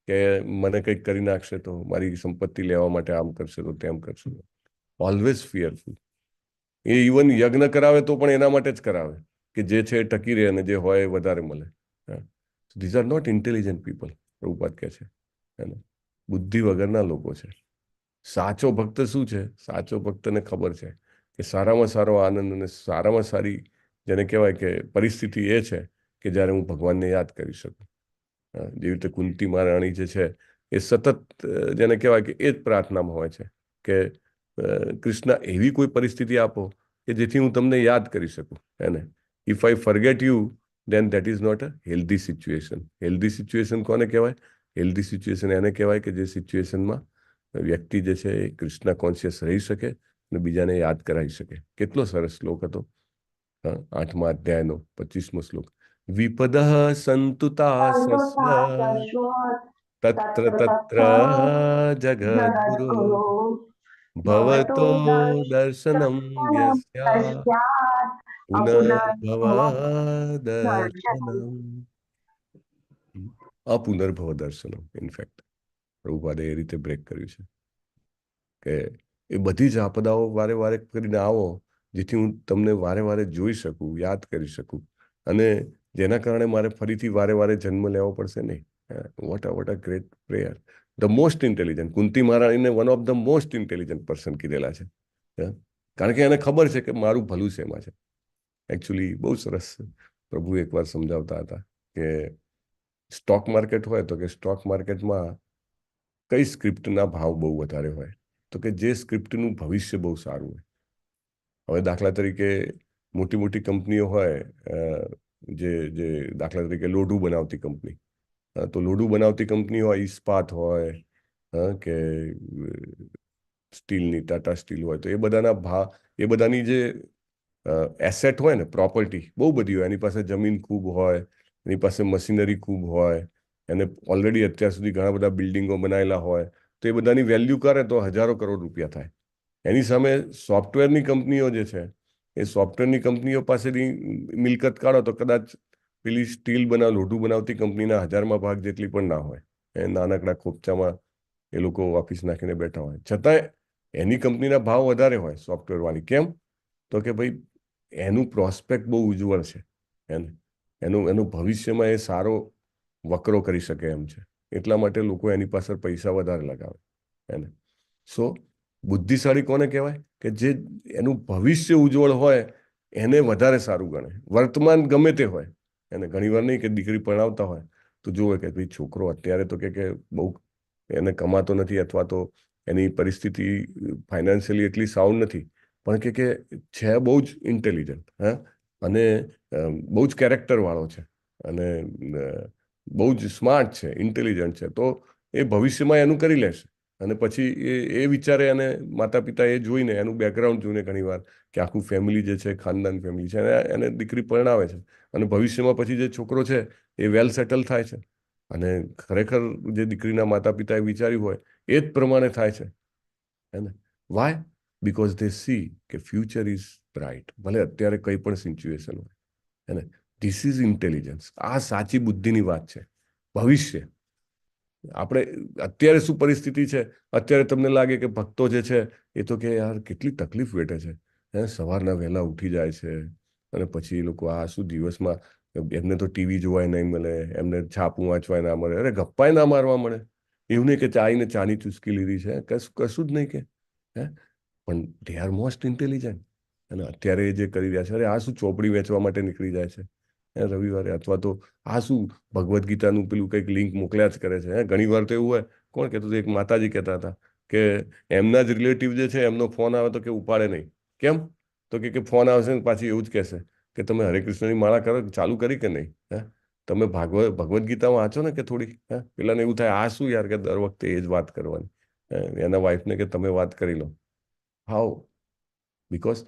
કે મને કંઈક કરી નાખશે તો, મારી સંપત્તિ લેવા માટે આમ કરશે તો તેમ કરશે. Always fearful. એ ઇવન યજ્ઞ કરાવે તો પણ એના માટે જ કરાવે કે જે છે એ ટકી રહે અને જે હોય એ વધારે મળે. These are not intelligent people. Prabhupada કહે છે બુદ્ધિ વગરના લોકો છે. સાચો ભક્ત શું છે? સાચો ભક્તને ખબર છે કે સારામાં સારો આનંદ અને સારામાં સારી જેને કહેવાય કે પરિસ્થિતિ એ છે કે જ્યારે હું ભગવાનને યાદ કરી શકું. જેવી રીતે કુંતી મહારાણી જે છે એ સતત જેને કહેવાય કે એ જ પ્રાર્થનામાં હોય છે કે કૃષ્ણ એવી કોઈ પરિસ્થિતિ આપો કે જેથી હું તમને યાદ કરી શકું. એને if I forget you then that is not a healthy situation. Healthy situation કોને કહેવાય? હેલ્ધી સિચ્યુએશન એને કહેવાય કે જે સિચ્યુએશનમાં વ્યક્તિ જે છે એ કૃષ્ણ કોન્શિયસ રહી શકે અને બીજાને યાદ કરાવી શકે. કેટલો સરસ શ્લોક હતો, 8મા અધ્યાયનો 25મો શ્લોક. વિપદ સંતુતા તત્ર તત્ર જગદ્ગુરો ભવતો દર્શનમ યસ્યા પુનર્ભવ દર્શનમ. અપુનર્ભવ દર્શનમ. ઇનફેક્ટ પ્રભુપાદે એ રીતે બ્રેક કર્યું છે કે એ બધી જ આપદાઓ વારે વારે કરીને આવો જેથી હું તમને વારે વારે જોઈ શકું, યાદ કરી શકું, અને જેના કારણે મારે ફરીથી વારે વારે જન્મ લેવો પડશે નહીં. What a great prayer. The most intelligent. Kunti મહારાણીને one of the most intelligent person કીધેલા છે, કારણ કે એને ખબર છે કે મારું ભલું છે એમાં છે. એકચ્યુઅલી બહુ સરસ પ્રભુ એકવાર સમજાવતા હતા કે સ્ટોક માર્કેટ હોય તો કે સ્ટોક માર્કેટમાં કઈ સ્ક્રિપ્ટના ભાવ બહુ વધારે હોય, તો કે જે સ્ક્રિપ્ટનું ભવિષ્ય બહુ સારું હોય. હવે દાખલા તરીકે મોટી મોટી કંપનીઓ હોય, જે દાખલા તરીકે લોઢું બનાવતી કંપની, તો લોઢું બનાવતી કંપની હોય, ઇસ્પાત હોય કે સ્ટીલની ટાટા સ્ટીલ હોય, તો એ બધાના ભાવ, એ બધાની જે એસેટ હોય ને, પ્રોપર્ટી બહુ બધી હોય, એની પાસે જમીન ખૂબ હોય, એની પાસે મશીનરી ખૂબ હોય, એને ઓલરેડી અત્યાર સુધી ઘણા બધા બિલ્ડિંગો બનાવેલા હોય, તો એ બધાની વેલ્યુ કરે તો હજારો કરોડ રૂપિયા થાય. એની સામે સોફ્ટવેરની કંપનીઓ જે છે, એ સોફ્ટવેરની કંપનીઓ પાસેની મિલકત કાઢો તો કદાચ પેલી સ્ટીલ લોઢું બનાવતી કંપનીના 1000માં ભાગ જેટલી પણ ના હોય. એ નાનકડા ખોપચામાં એ લોકો ઓફિસ નાખીને બેઠા હોય, છતાંય એની કંપનીના ભાવ વધારે હોય સોફ્ટવેરવાળી. કેમ? તો કે ભાઈ એનું પ્રોસ્પેક્ટ બહુ ઉજ્જવળ છે, એનું ભવિષ્યમાં એ સારો વકરો કરી શકે એમ છે, એટલા માટે લોકો એની પાછળ પૈસા વધારે લગાવે. એને સો બુદ્ધિશાળી કોને કહેવાય? કે જે એનું ભવિષ્ય ઉજ્જવળ હોય એને વધારે સારું ગણે. વર્તમાન ગમે તે હોય, એને ઘણીવાર નહીં કે દીકરી પરણાવતા હોય તો જોવે કે ભાઈ છોકરો અત્યારે તો કે બહુ એને કમાતો નથી, અથવા તો એની પરિસ્થિતિ ફાઇનાન્શિયલી એટલી સાઉન્ડ નથી, પણ કે છે બહુ જ ઇન્ટેલિજન્ટ, અને બહુ જ કેરેક્ટરવાળો છે, અને બહુ જ સ્માર્ટ છે, ઇન્ટેલિજન્ટ છે, તો એ ભવિષ્યમાં એનું કરી લેશે. અને પછી એ વિચારે, અને માતા પિતા એ જોઈને, એનું બેકગ્રાઉન્ડ જોઈને ઘણીવાર કે આખું ફેમિલી જે છે, ખાનદાન ફેમિલી છે, એને દીકરી પરણાવે છે, અને ભવિષ્યમાં પછી જે છોકરો છે એ વેલ સેટલ થાય છે, અને ખરેખર જે દીકરીના માતા પિતાએ વિચાર્યું હોય એ જ પ્રમાણે થાય છે. હે ને? વાય? બીકોઝ દે સી કે ફ્યુચર ઇઝ બ્રાઇટ, ભલે અત્યારે કંઈ પણ સિચ્યુએશન હોય. હે ને? This is intelligence. આ સાચી બુદ્ધિની વાત છે. ભવિષ્ય આપણે અત્યારે શું પરિસ્થિતિ છે, અત્યારે તમને લાગે કે ભક્તો જે છે એ તો કે યાર કેટલી તકલીફ વેઠે છે, સવારના વહેલા ઉઠી જાય છે, અને પછી એ લોકો આ શું દિવસમાં એમને તો ટીવી જોવાય નહીં મળે, એમને છાપું વાંચવાય ના મળે, અરે ગપ્પાય ના મારવા મળે. એવું નહીં કે ચાઈને ચાની ચુસ્કી લીધી છે, કશું જ નહીં કે, પણ દે આર મોસ્ટ ઇન્ટેલિજન્ટ. અને અત્યારે જે કરી રહ્યા છે, અરે આ શું ચોપડી વેચવા માટે નીકળી જાય છે રવિવારે, અથવા તો આ શું ભગવદ્ ગીતાનું પેલું કંઈક લિંક મોકલ્યા જ કરે છે. ઘણી વાર તો એવું હોય, કોણ કહેતું હતું, એક માતાજી કહેતા હતા કે એમના જ રિલેટિવ જે છે એમનો ફોન આવે તો કે ઉપાડે નહીં. કેમ? તો કે ફોન આવશે ને પાછી એવું જ કહેશે કે તમે હરે કૃષ્ણની માળા કરો, ચાલુ કરી કે નહીં, તમે ભગવદ્ ગીતા વાંચો ને કે થોડી. પેલાને એવું થાય, આ શું યાર કે દર વખતે એ જ વાત કરવાની. એના વાઈફને કે તમે વાત કરી લો. હાઉ? બીકોઝ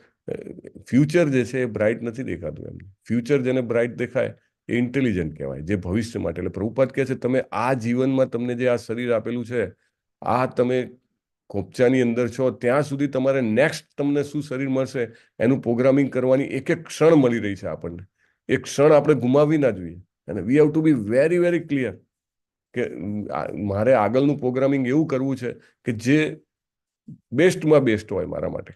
ફ્યુચર જે છે એ બ્રાઇટ નથી દેખાતું એમને. ફ્યુચર જેને બ્રાઇટ દેખાય એ ઇન્ટેલિજન્ટ કહેવાય, જે ભવિષ્ય માટે. એટલે પ્રભુપાદ કહે છે, તમે આ જીવનમાં તમને જે આ શરીર આપેલું છે, આ તમે કોપચાની અંદર છો ત્યાં સુધી તમારે નેક્સ્ટ તમને શું શરીર મળશે એનું પ્રોગ્રામિંગ કરવાની એક એક ક્ષણ મળી રહી છે આપણને. એક ક્ષણ આપણે ગુમાવી ના જોઈએ. અને we have to be very very clear કે મારે આગળનું પ્રોગ્રામિંગ એવું કરવું છે કે જે બેસ્ટમાં બેસ્ટ હોય મારા માટે.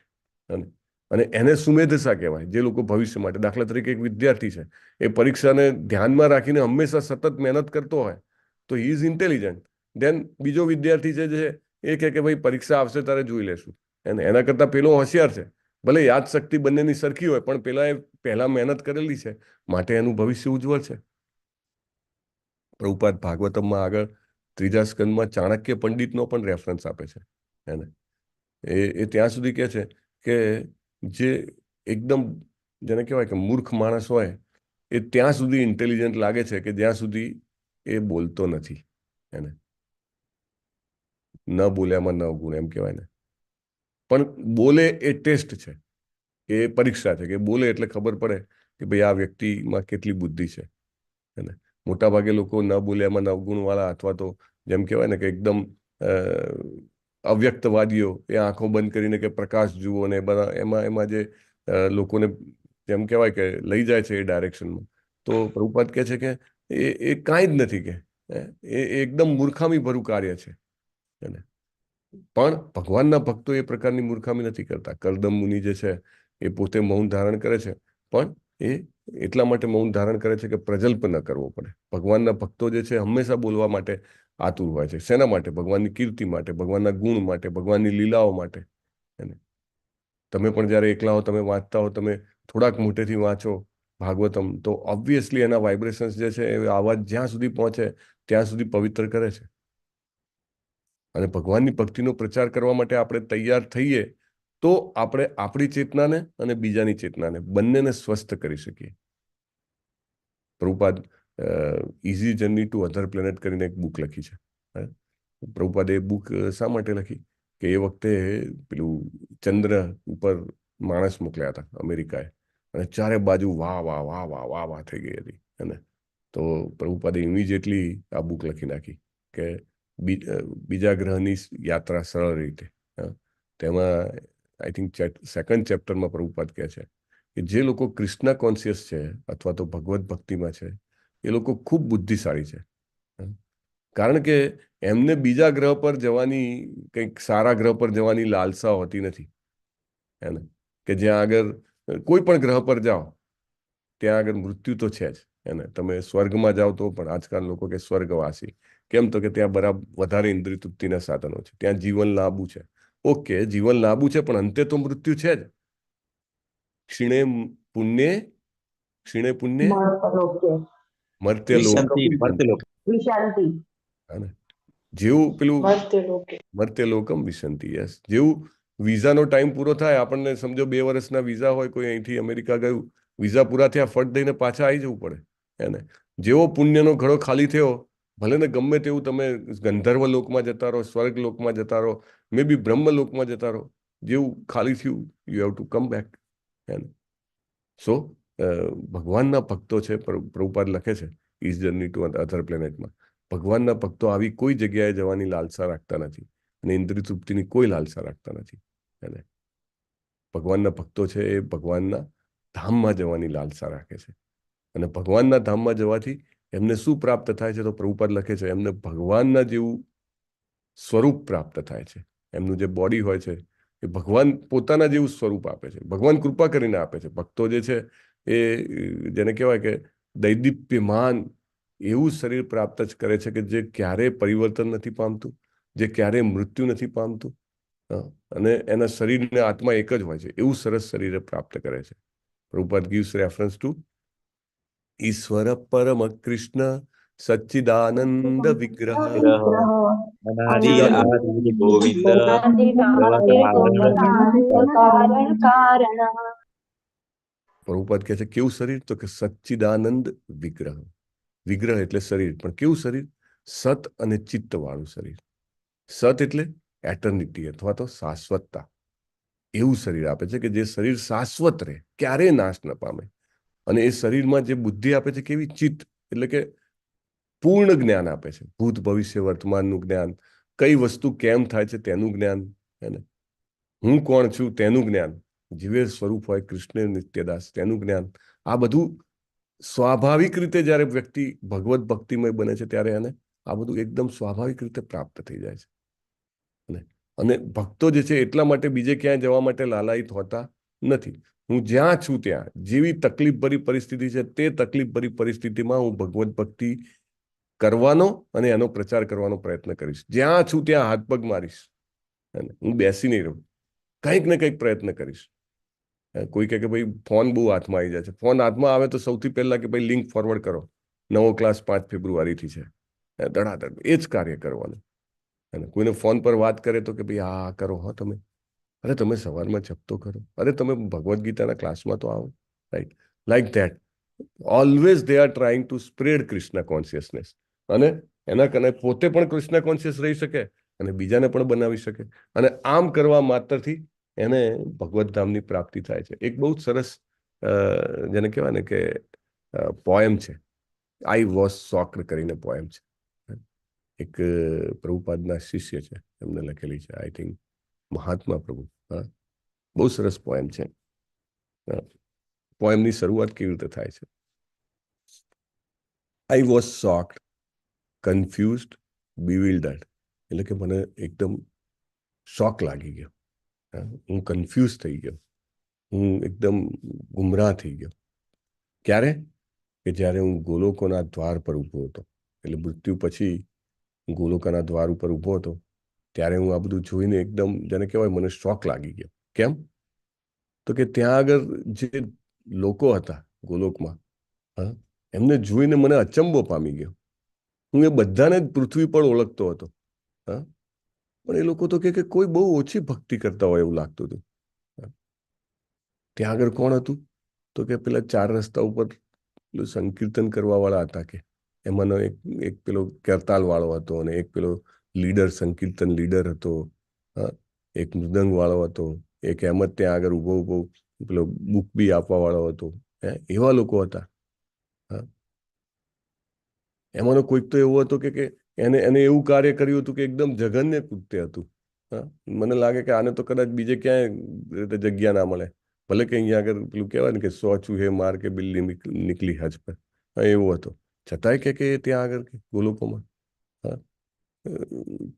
અને એને સુમેધસા કહેવાય, જે લોકો ભવિષ્ય માટે. દાખલા તરીકે એક વિદ્યાર્થી છે, એ પરીક્ષાને ધ્યાનમાં રાખીને હંમેશા સતત મહેનત કરતો હોય તો હી ઇઝ ઇન્ટેલિજન્ટ. ધેન બીજો વિદ્યાર્થી છે જે એ કહે કે ભાઈ પરીક્ષા આવશે ત્યારે જોઈ લેશું, એના કરતાં પેલો હોશિયાર છે, ભલે યાદશક્તિ બંનેની સરખી હોય, પણ પહેલા મહેનત કરેલી છે, માટે એનું ભવિષ્ય ઉજ્જવળ છે. પ્રભુપાદ ભાગવતમમાં આગળ 3જા સ્કંદમાં ચાણક્ય પંડિતનો પણ રેફરન્સ આપે છે. એને એ ત્યાં સુધી કહે છે કે જે એકદમ જેને કહેવાય કે મૂર્ખ માણસ હોય એ ત્યાં સુધી ઇન્ટેલિજન્ટ લાગે છે કે જ્યાં સુધી એ બોલતો નથી. એને ન બોલ્યામાં ન ગુણ એમ કહેવાય ને. પણ બોલે એ ટેસ્ટ છે, એ પરીક્ષા છે, કે બોલે એટલે ખબર પડે કે ભાઈ આ વ્યક્તિમાં કેટલી બુદ્ધિ છે. એને મોટાભાગે લોકો ન બોલ્યામાં નવગુણ વાળા અથવા તો જેમ કહેવાય ને કે એકદમ અવ્યક્તવાદીઓ એ આંખો બંધ કરીને કે પ્રકાશ જુઓ ને બધા એમાં જે લોકોને જેમ કહેવાય કે લઈ જાય છે એ ડાયરેક્શનમાં, તો પ્રભુપાદ કહે છે કે એ કાંઈ જ નથી, કે એ એકદમ મૂર્ખામી ભરું કાર્ય છે. એને પણ ભગવાનના ભક્તો એ પ્રકારની મૂર્ખામી નથી કરતા. કરદમ મુનિ જે છે એ પોતે મૌન ધારણ કરે છે, પણ એ એટલા માટે મૌન ધારણ કરે છે કે પ્રજલ્પ ન કરવો પડે. ભગવાનના ભક્તો જે છે હંમેશા બોલવા માટે આતુર હોય છે. શેના માટે? ભગવાનની કીર્તિ માટે, ભગવાનના ગુણ માટે, ભગવાનની લીલાઓ માટે. એને તમે પણ જ્યારે એકલા હો, તમે વાંચતા હો, તમે થોડાક મોટેથી વાંચો ભાગવતમ, તો ઓબ્વિયસલી એના વાઇબ્રેશન્સ જે છે એ આવાજ જ્યાં સુધી પહોંચે ત્યાં સુધી પવિત્ર કરે છે. અને ભગવાનની ભક્તિનો પ્રચાર કરવા માટે આપણે તૈયાર થઈએ તો આપણે આપણી ચેતનાને અને બીજાની ચેતનાને બંનેને સ્વસ્થ કરી શકીએ. Prabhupada easy journey to other planet કરીને એક બુક લખી છે. પ્રભુપાદે એ બુક શા માટે લખી કે એ વખતે પેલું ચંદ્ર ઉપર માણસ મોકલ્યા હતા અમેરિકાએ, અને ચારે બાજુ વાહ વાહ વાહ વાહ વાહ વાહ થઈ ગઈ હતી. અને તો પ્રભુપાદે ઇમિડિયેટલી આ બુક લખી નાખી કે બીજા ગ્રહની યાત્રા સરળ રીતે. તેમાં આઈ થિંક સેકન્ડ ચેપ્ટરમાં પ્રભુપાદ કહે છે કે જે લોકો કૃષ્ણ કોન્શિયસ છે અથવા તો ભગવત ભક્તિમાં છે એ લોકો ખૂબ બુદ્ધિશાળી છે. કારણ કે એમને બીજા ગ્રહ પર જવાની, કંઈક સારા ગ્રહ પર જવાની લાલસા હોતી નથી. એને કે જ્યાં આગળ કોઈ પણ ગ્રહ પર જાઓ ત્યાં આગળ મૃત્યુ તો છે જ. એને તમે સ્વર્ગમાં જાઓ તો પણ આજકાલ લોકો કે સ્વર્ગવાસી, કેમ તો કે ત્યાં વધારે ઇન્દ્રિય તૃપ્તિના સાધનો છે, ત્યાં જીવન લાંબુ છે. ઓકે, જીવન લાંબુ છે, પણ અંતે તો મૃત્યુ છે જ. ક્ષીણે પુણ્ય જેવું પેલું મર્ત્યલોકમ વિશંતિ. યસ, જેવું વિઝાનો ટાઈમ પૂરો થાય, આપણને સમજો 2 વર્ષના વિઝા હોય, કોઈ અહીંથી અમેરિકા ગયું, વિઝા પૂરા થયા ફટ દઈને પાછા આવી જવું પડે. એને જેવો પુણ્યનો ઘડો ખાલી થયો, ભલે ને ગમે તેવું તમે ગંધર્વ લોકમાં જતા રહો, સ્વર્ગ લોકમાં જતા રહો, મે બી બ્રહ્મ લોકમાં જતા રહો, જેવું ખાલી થયું you have to come back. So ભગવાનના ભક્તો છે, પ્રભુપાદ લખે છે ઇઝ જર્ની ટુ અધર પ્લેનેટમાં, ભગવાનના ભક્તો આવી કોઈ જગ્યાએ જવાની લાલસા રાખતા નથી અને ઇન્દ્રિય તૃપ્તિની કોઈ લાલસા રાખતા નથી. એને ભગવાનના ભક્તો છે એ ભગવાનના ધામમાં જવાની લાલસા રાખે છે. અને ભગવાનના ધામમાં જવાથી એમને શું પ્રાપ્ત થાય છે? તો પ્રભુપાદ લખે છે એમને ભગવાનના જેવું સ્વરૂપ પ્રાપ્ત થાય છે. એમનું જે બોડી હોય છે એ ભગવાન પોતાના જેવું સ્વરૂપ આપે છે. ભગવાન કૃપા કરીને આપે છે. ભક્તો જે છે એ જેને કહેવાય કે દૈદીપ્યમાન એવું શરીર પ્રાપ્ત જ કરે છે કે જે ક્યારેય પરિવર્તન નથી પામતું, જે ક્યારેય મૃત્યુ નથી પામતું, અને એના શરીરને આત્મા એક જ હોય છે. એવું સરસ શરીર પ્રાપ્ત કરે છે. પ્રભુપાદ gives reference to ઈશ્વર પરમ કૃષ્ણ સચ્ચિદાનંદ વિગ્રહ ગોવિંદ પ્રભુપાદ કહે છે કેવું શરીર? તો કે સચ્ચિદાનંદ વિગ્રહ. વિગ્રહ એટલે શરીર, પણ કેવું શરીર? સત અને ચિત્ત વાળું શરીર. સત એટલે એટર્નિટી અથવા તો શાશ્વતતા. એવું શરીર આપે છે કે જે શરીર શાશ્વત રહે, ક્યારેય નાશ ન પામે. અને એ શરીરમાં જે બુદ્ધિ આપે છે કેવી? ચિત્ત, એટલે કે પૂર્ણ જ્ઞાન આપે છે. ભૂત ભવિષ્ય વર્તમાનનું જ્ઞાન, કઈ વસ્તુ કેમ થાય છે તેનું જ્ઞાન, હું કોણ છું તેનું જ્ઞાન, જીવે સ્વરૂપ હોય કૃષ્ણ નિત્યદાસ તેનું જ્ઞાન. આ બધું સ્વાભાવિક રીતે જ્યારે વ્યક્તિ ભગવત ભક્તિમય બને છે ત્યારે એને આ બધું એકદમ સ્વાભાવિક રીતે પ્રાપ્ત થઈ જાય છે. અને ભક્તો જે છે એટલા માટે બીજે ક્યાંય જવા માટે લાલાયિત હોતા નથી. હું જ્યાં છું ત્યાં જેવી તકલીફભરી પરિસ્થિતિ છે તે તકલીફભરી પરિસ્થિતિમાં હું ભગવત ભક્તિ કરવાનો અને એનો પ્રચાર કરવાનો પ્રયત્ન કરીશ. જ્યાં છું ત્યાં હાથ પગ મારીશ, હું બેસી નહીં રહું, કંઈક ને કંઈક પ્રયત્ન કરીશ. કોઈ કહે કે ભાઈ ફોન બહુ હાથમાં આવી જાય છે, ફોન હાથમાં આવે તો સૌથી પહેલા કે ભાઈ લિંક ફોરવર્ડ કરો, નવો ક્લાસ 5 ફેબ્રુઆરીથી છે, ધડાધડ એ જ કાર્ય કરવાનું. અને કોઈને ફોન પર વાત કરે તો કે ભાઈ આ કરો હો તમે, અરે તમે સવારમાં જપ તો કરો, અરે તમે ભગવદ્ ગીતાના ક્લાસમાં તો આવો, right? Like that always they are trying to spread Krishna consciousness, અને એના કારણે પોતે પણ કૃષ્ણ કોન્શિયસ રહી શકે અને બીજાને પણ બનાવી શકે, અને આમ કરવા માત્રથી એને ભગવદ્ ધામની પ્રાપ્તિ થાય છે. એક બહુ સરસ જેને કહેવાય ને કે પોએમ છે, આઈ વોઝ શોક્ડ કરીને પોએમ છે. એક પ્રભુપાદના શિષ્ય છે, એમને લખેલી છે, આઈ થિંક મહાત્મા પ્રભુ. હા, બહુ સરસ પોએમ છે. પોએમની શરૂઆત કેવી રીતે થાય છે? I was shocked, confused, bewildered. એટલે કે મને એકદમ શોક લાગી ગયો, હું કન્ફ્યુઝ થઈ ગયો, હું એકદમ ગુમરાહ થઈ ગયો. ક્યારે? કે જ્યારે હું ગોલોકોના દ્વાર પર ઊભો હતો, એટલે મૃત્યુ પછી ગોલોકાના દ્વાર ઉપર ઊભો હતો, ત્યારે હું આ બધું જોઈને એકદમ જેને કહેવાય મને શોક લાગી ગયો. કેમ? તો કે ત્યાં આગળ જે લોકો હતા ગોલોકમાં, હા, એમને જોઈને મને અચંબો પામી ગયો. હું એ બધાને જ પૃથ્વી પર ઓળખતો હતો, હા, પણ એ લોકો તો કે કોઈ બહુ ઓછી ભક્તિ કરતા હોય એવું લાગતું હતું. ત્યાં આગળ કોણ હતું? તો કે પેલા 4 રસ્તા ઉપર પેલું સંકીર્તન કરવા વાળા હતા, કે એમાંનો એક પેલો કરતાલ વાળો હતો, અને એક પેલો લીડર, સંકીર્તન લીડર હતો, હા, એક મૃદંગ વાળો હતો, એક એમ જ ત્યાં આગળ ઉભો પેલો બુક બી આપવા વાળો હતો. એવા લોકો હતા. હા, એમાંનો કોઈક તો એવો હતો કે એને એવું કાર્ય કર્યું હતું કે એકદમ જઘન્ય કૃત્ય હતું. હા, મને લાગે કે આને તો કદાચ બીજે ક્યાંય જગ્યા ના મળે, ભલે કે અહીંયા આગળ પેલું કહેવાય ને કે 100 ચૂહે માર કે બિલ્લી નીકળી હજ પર. હા, એવું હતો. છતાંય કે ત્યાં આગળ ગોલોકોમાં, હા,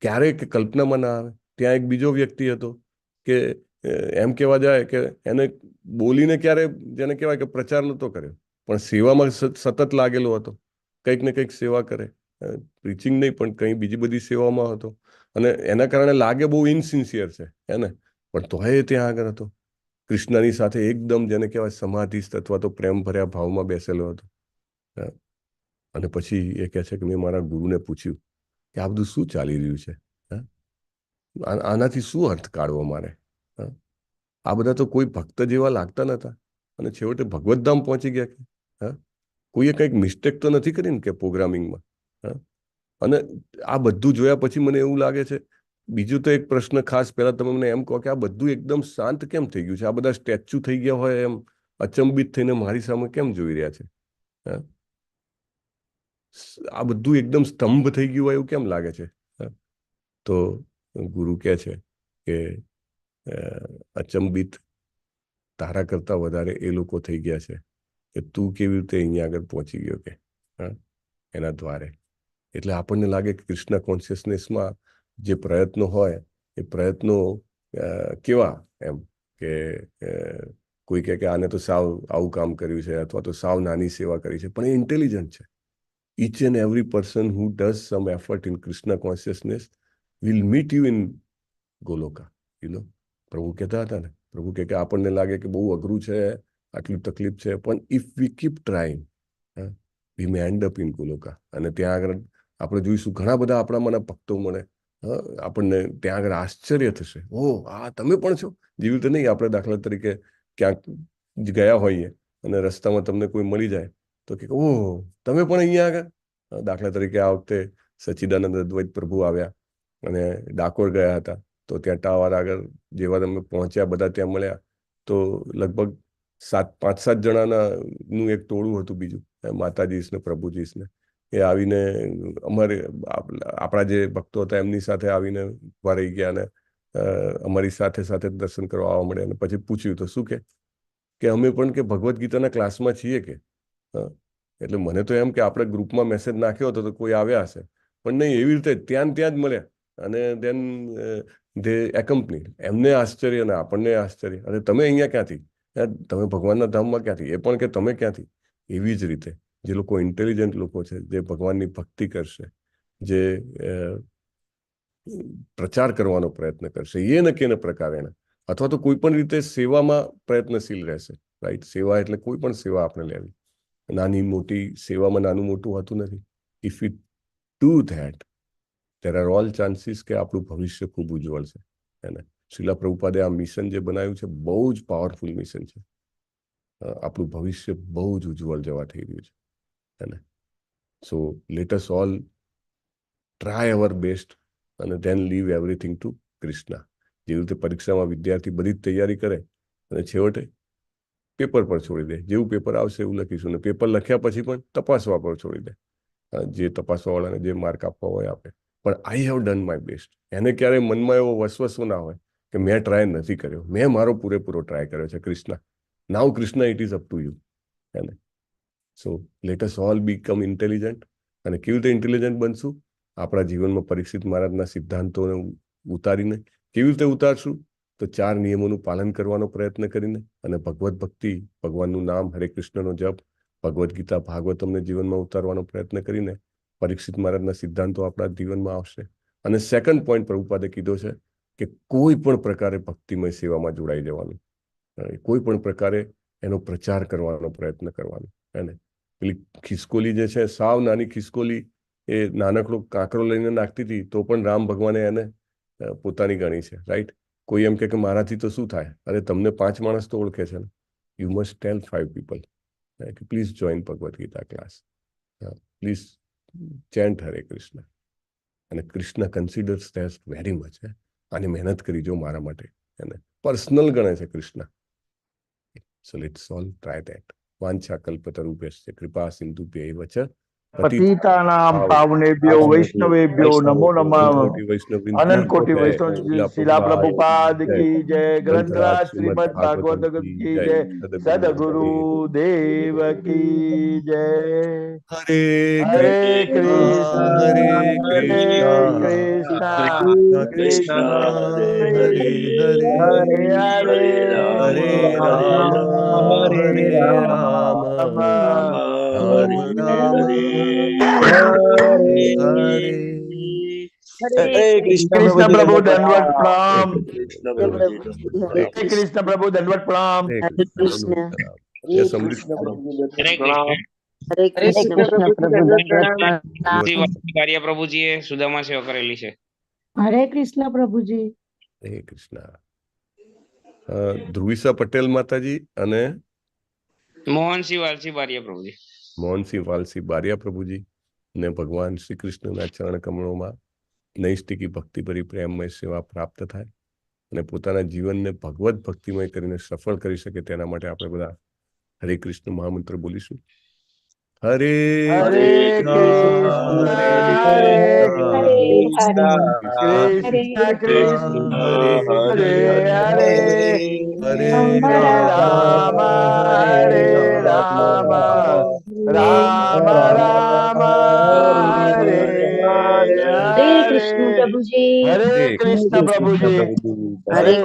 ક્યારેય કે કલ્પનામાં ના આવે. ત્યાં એક બીજો વ્યક્તિ હતો કે એમ કહેવા જાય કે એને બોલીને ક્યારે જેને કહેવાય કે પ્રચાર નહોતો કર્યો, પણ સેવામાં સતત લાગેલો હતો. કંઈક ને કંઈક સેવા કરે, પ્રીચિંગ નહીં પણ કંઈ બીજી બધી સેવામાં હતો, અને એના કારણે લાગે બહુ ઇનસિન્સિયર છે એને, પણ તોય ત્યાં આગળ હતો. કૃષ્ણની સાથે એકદમ જેને કહેવાય સમાધિસ્થ અથવા તો પ્રેમ ભર્યા ભાવમાં બેસેલો હતો. અને પછી એ કહે છે કે મેં મારા ગુરુને પૂછ્યું કે આ બધું શું ચાલી રહ્યું છે, આનાથી શું અર્થ કાઢવો મારે? આ બધા તો કોઈ ભક્ત જેવા લાગતા નતા, અને છેવટે ભગવદ્ધામ પહોંચી ગયા. કે હા, કોઈએ કંઈક મિસ્ટેક તો નથી કરી ને કે પ્રોગ્રામિંગમાં? હા, અને આ બધું જોયા પછી મને એવું લાગે છે, બીજું તો એક પ્રશ્ન ખાસ પહેલા તમે મને એમ કહો કે આ બધું એકદમ શાંત કેમ થઈ ગયું છે? આ બધા સ્ટેચ્યુ થઈ ગયા હોય એમ અચંબિત થઈને મારી સામે કેમ જોઈ રહ્યા છે? હા, આ બધું એકદમ સ્તંભ થઈ ગયું હોય એવું કેમ લાગે છે? તો ગુરુ કહે છે કે અચંબિત તારા કરતા વધારે એ લોકો થઈ ગયા છે કે તું કેવી રીતે અહીંયા આગળ પહોંચી ગયો, કે હા, એના દ્વારે. એટલે આપણને લાગે કે કૃષ્ણ કોન્શિયસનેસમાં જે પ્રયત્નો હોય એ પ્રયત્નો કેવા, એમ કે કોઈ કહે કે આને તો સાવ આવું કામ કર્યું છે, અથવા તો સાવ નાની સેવા કરી છે, પણ એ ઇન્ટેલિજન્ટ છે. each and every person who does some effort in Krishna consciousness will meet you in Goloka. પ્રભુ કહેતા હતા ને, પ્રભુ કે આપણને લાગે કે બહુ અઘરું છે, આટલી તકલીફ છે, પણ if we keep trying we may end up in Goloka. અને ત્યાં આગળ આપણે જોઈશું ઘણા બધા આપણામાંના ભક્તો મળે, આપણને ત્યાં આગળ આશ્ચર્ય થશે, ઓહ આ તમે પણ છો. જેવી રીતે નહીં, આપણે દાખલા તરીકે ક્યાંક ગયા હોઈએ અને રસ્તામાં તમને કોઈ મળી જાય તો કે ઓહ તમે પણ અહીંયા આગળ. દાખલા તરીકે આ વખતે સચ્ચિદાનંદ અદ્વૈત પ્રભુ આવ્યા અને ડાકોર ગયા હતા, તો ત્યાં ટાવર આગળ જેવા તમે પહોંચ્યા બધા ત્યાં મળ્યા, તો લગભગ 5-7 જણાનું એક ટોળું હતું બીજું, માતાજીને પ્રભુજીને. એ આવીને અમારે આપણા જે ભક્તો હતા એમની સાથે આવીને ઉભા રહી ગયા, અને અમારી સાથે સાથે દર્શન કરવા આવવા મળ્યા. અને પછી પૂછ્યું તો શું કે અમે પણ કે ભગવદ્ ગીતાના ક્લાસમાં છીએ કે. એટલે મને તો એમ કે આપણે ગ્રુપમાં મેસેજ નાખ્યો હતો તો કોઈ આવ્યા હશે, પણ નહીં, એવી રીતે ત્યાં જ મળ્યા. અને દેન ધે એકમ્પની. એમને આશ્ચર્ય અને આપણને આશ્ચર્ય, અને તમે અહીંયા ક્યાંથી? તમે ભગવાનના ધામમાં ક્યાંથી? એ પણ કે તમે ક્યાંથી? એવી જ રીતે જે લોકો ઇન્ટેલિજન્ટ લોકો છે, જે ભગવાનની ભક્તિ કરશે, જે પ્રચાર કરવાનો પ્રયત્ન કરશે, એ ન કે પ્રકારે, અથવા તો કોઈ પણ રીતે સેવામાં પ્રયત્નશીલ રહેશે, રાઈટ? સેવા એટલે કોઈ પણ સેવા આપણે લેવી, નાની મોટી સેવામાં નાનું મોટું હોતું નથી. If you do that, there are all chances કે આપણું ભવિષ્ય ખૂબ ઉજ્જવળ છે. શિલા પ્રભુપાદે આ મિશન જે બનાવ્યું છે બહુ જ પાવરફુલ મિશન છે. આપણું ભવિષ્ય બહુ જ ઉજ્જવળ જવા થઈ રહ્યું છે ને. So let us all try our best અને then leave everything to Krishna. જેવી રીતે પરીક્ષામાં વિદ્યાર્થી બધી જ તૈયારી કરે અને છેવટે પેપર પર છોડી દે, જેવું પેપર આવશે એવું લખીશું, ને પેપર લખ્યા પછી પણ તપાસવા પર છોડી દે. જે તપાસવાવાળાને જે માર્ક આપવા હોય આપે, પણ I have done my best. એને ક્યારેય મનમાં એવો વસવસો ના હોય કે મેં ટ્રાય નથી કર્યો, મેં મારો પૂરેપૂરો ટ્રાય કર્યો છે Krishna. Now Krishna it is up to you. એને so let us all become intelligent. અને કેવી રીતે ઇન્ટેલિજન્ટ બનશું? આપણા જીવનમાં પરીક્ષિત મહારાજના સિદ્ધાંતોને ઉતારીને. કેવી રીતે ઉતારશું? તો 4 નિયમોનું પાલન કરવાનો પ્રયત્ન કરીને, અને ભગવત ભક્તિ, ભગવાનનું નામ, હરે કૃષ્ણનો જપ, ભગવદ્ ગીતા, ભાગવતમને જીવનમાં ઉતારવાનો પ્રયત્ન કરીને પરીક્ષિત મહારાજના સિદ્ધાંતો આપણા જીવનમાં આવશે. અને સેકન્ડ પોઈન્ટ પ્રભુપાદે કીધો છે કે કોઈ પણ પ્રકારે ભક્તિમય સેવામાં જોડાઈ જવાનું, કોઈ પણ પ્રકારે એનો પ્રચાર કરવાનો પ્રયત્ન કરવાનો. એને પેલી ખિસકોલી જે છે, સાવ નાની ખિસકોલી, એ નાનકડો કાંકરો લઈને નાખતી હતી તો પણ રામ ભગવાને એને પોતાની ગણી છે, રાઈટ? કોઈ એમ કે મારાથી તો શું થાય? અરે તમને 5 માણસ તો ઓળખે છે ને. યુ મસ્ટ ટેલ 5 people કે please join Bhagavad Gita class, please chant Hare Krishna. અને Krishna considers that very much. આની મહેનત કરી જો મારા માટે, એને પર્સનલ ગણે છે Krishna. So let's all try that. વાંછા કલ્પતરુભ્યશ્ચ કૃપા સિંધુભ્યૈવ ચ પતિતાનામ પાવનેભ્યો વૈષ્ણવેભ્યો નમો નમઃ. અનંત કોટી વૈષ્ણવ શિલા પ્રભુપાદ કી જય. ગ્રંથરાજ શ્રીમદ ભાગવત કી જય. સદગુરુ દેવ કી જય. હરે હરે કૃષ્ણ કૃષ્ણ હરે કૃષ્ણ કૃષ્ણ કૃષ્ણ હરે હરે હરે હરે હરે રામ હરે રામ રામ રામ હરે હરે કૃષ્ણ પ્રભુ દંડવત પ્રણામ. કૃષ્ણ પ્રભુજી હરે કૃષ્ણ પ્રભુ દંડવત પ્રણામ. હરે કૃષ્ણ. યસ અમૃત. હરે કૃષ્ણ. હરે કૃષ્ણ કાર્ય પ્રભુજીએ સુદામા સેવા કરેલી છે. હરે કૃષ્ણ પ્રભુજી. હરે કૃષ્ણ. ધ્રુવિસા પટેલ માતાજી અને મોહનસિંહ વાલસી બારિયા પ્રભુજી. મોહનસિંહ વાલસી બારિયા પ્રભુજી ને ભગવાન શ્રી કૃષ્ણના ચરણ કમળોમાં નૈષ્ટિકી ભક્તિભરી પ્રેમમય સેવા પ્રાપ્ત થાય અને પોતાના જીવનને ભગવત ભક્તિમય કરીને સફળ કરી શકે, તેના માટે આપણે બધા હરે કૃષ્ણ મહામંત્ર બોલીશું. હરે હરે કૃષ્ણ હરે કૃષ્ણ હરે હરે હરે હરે હરે રામ હરે રામ રામ રામ હરે હરે કૃષ્ણ હરે પ્રભુજી. હરે કૃષ્ણ પ્રભુજી. હરે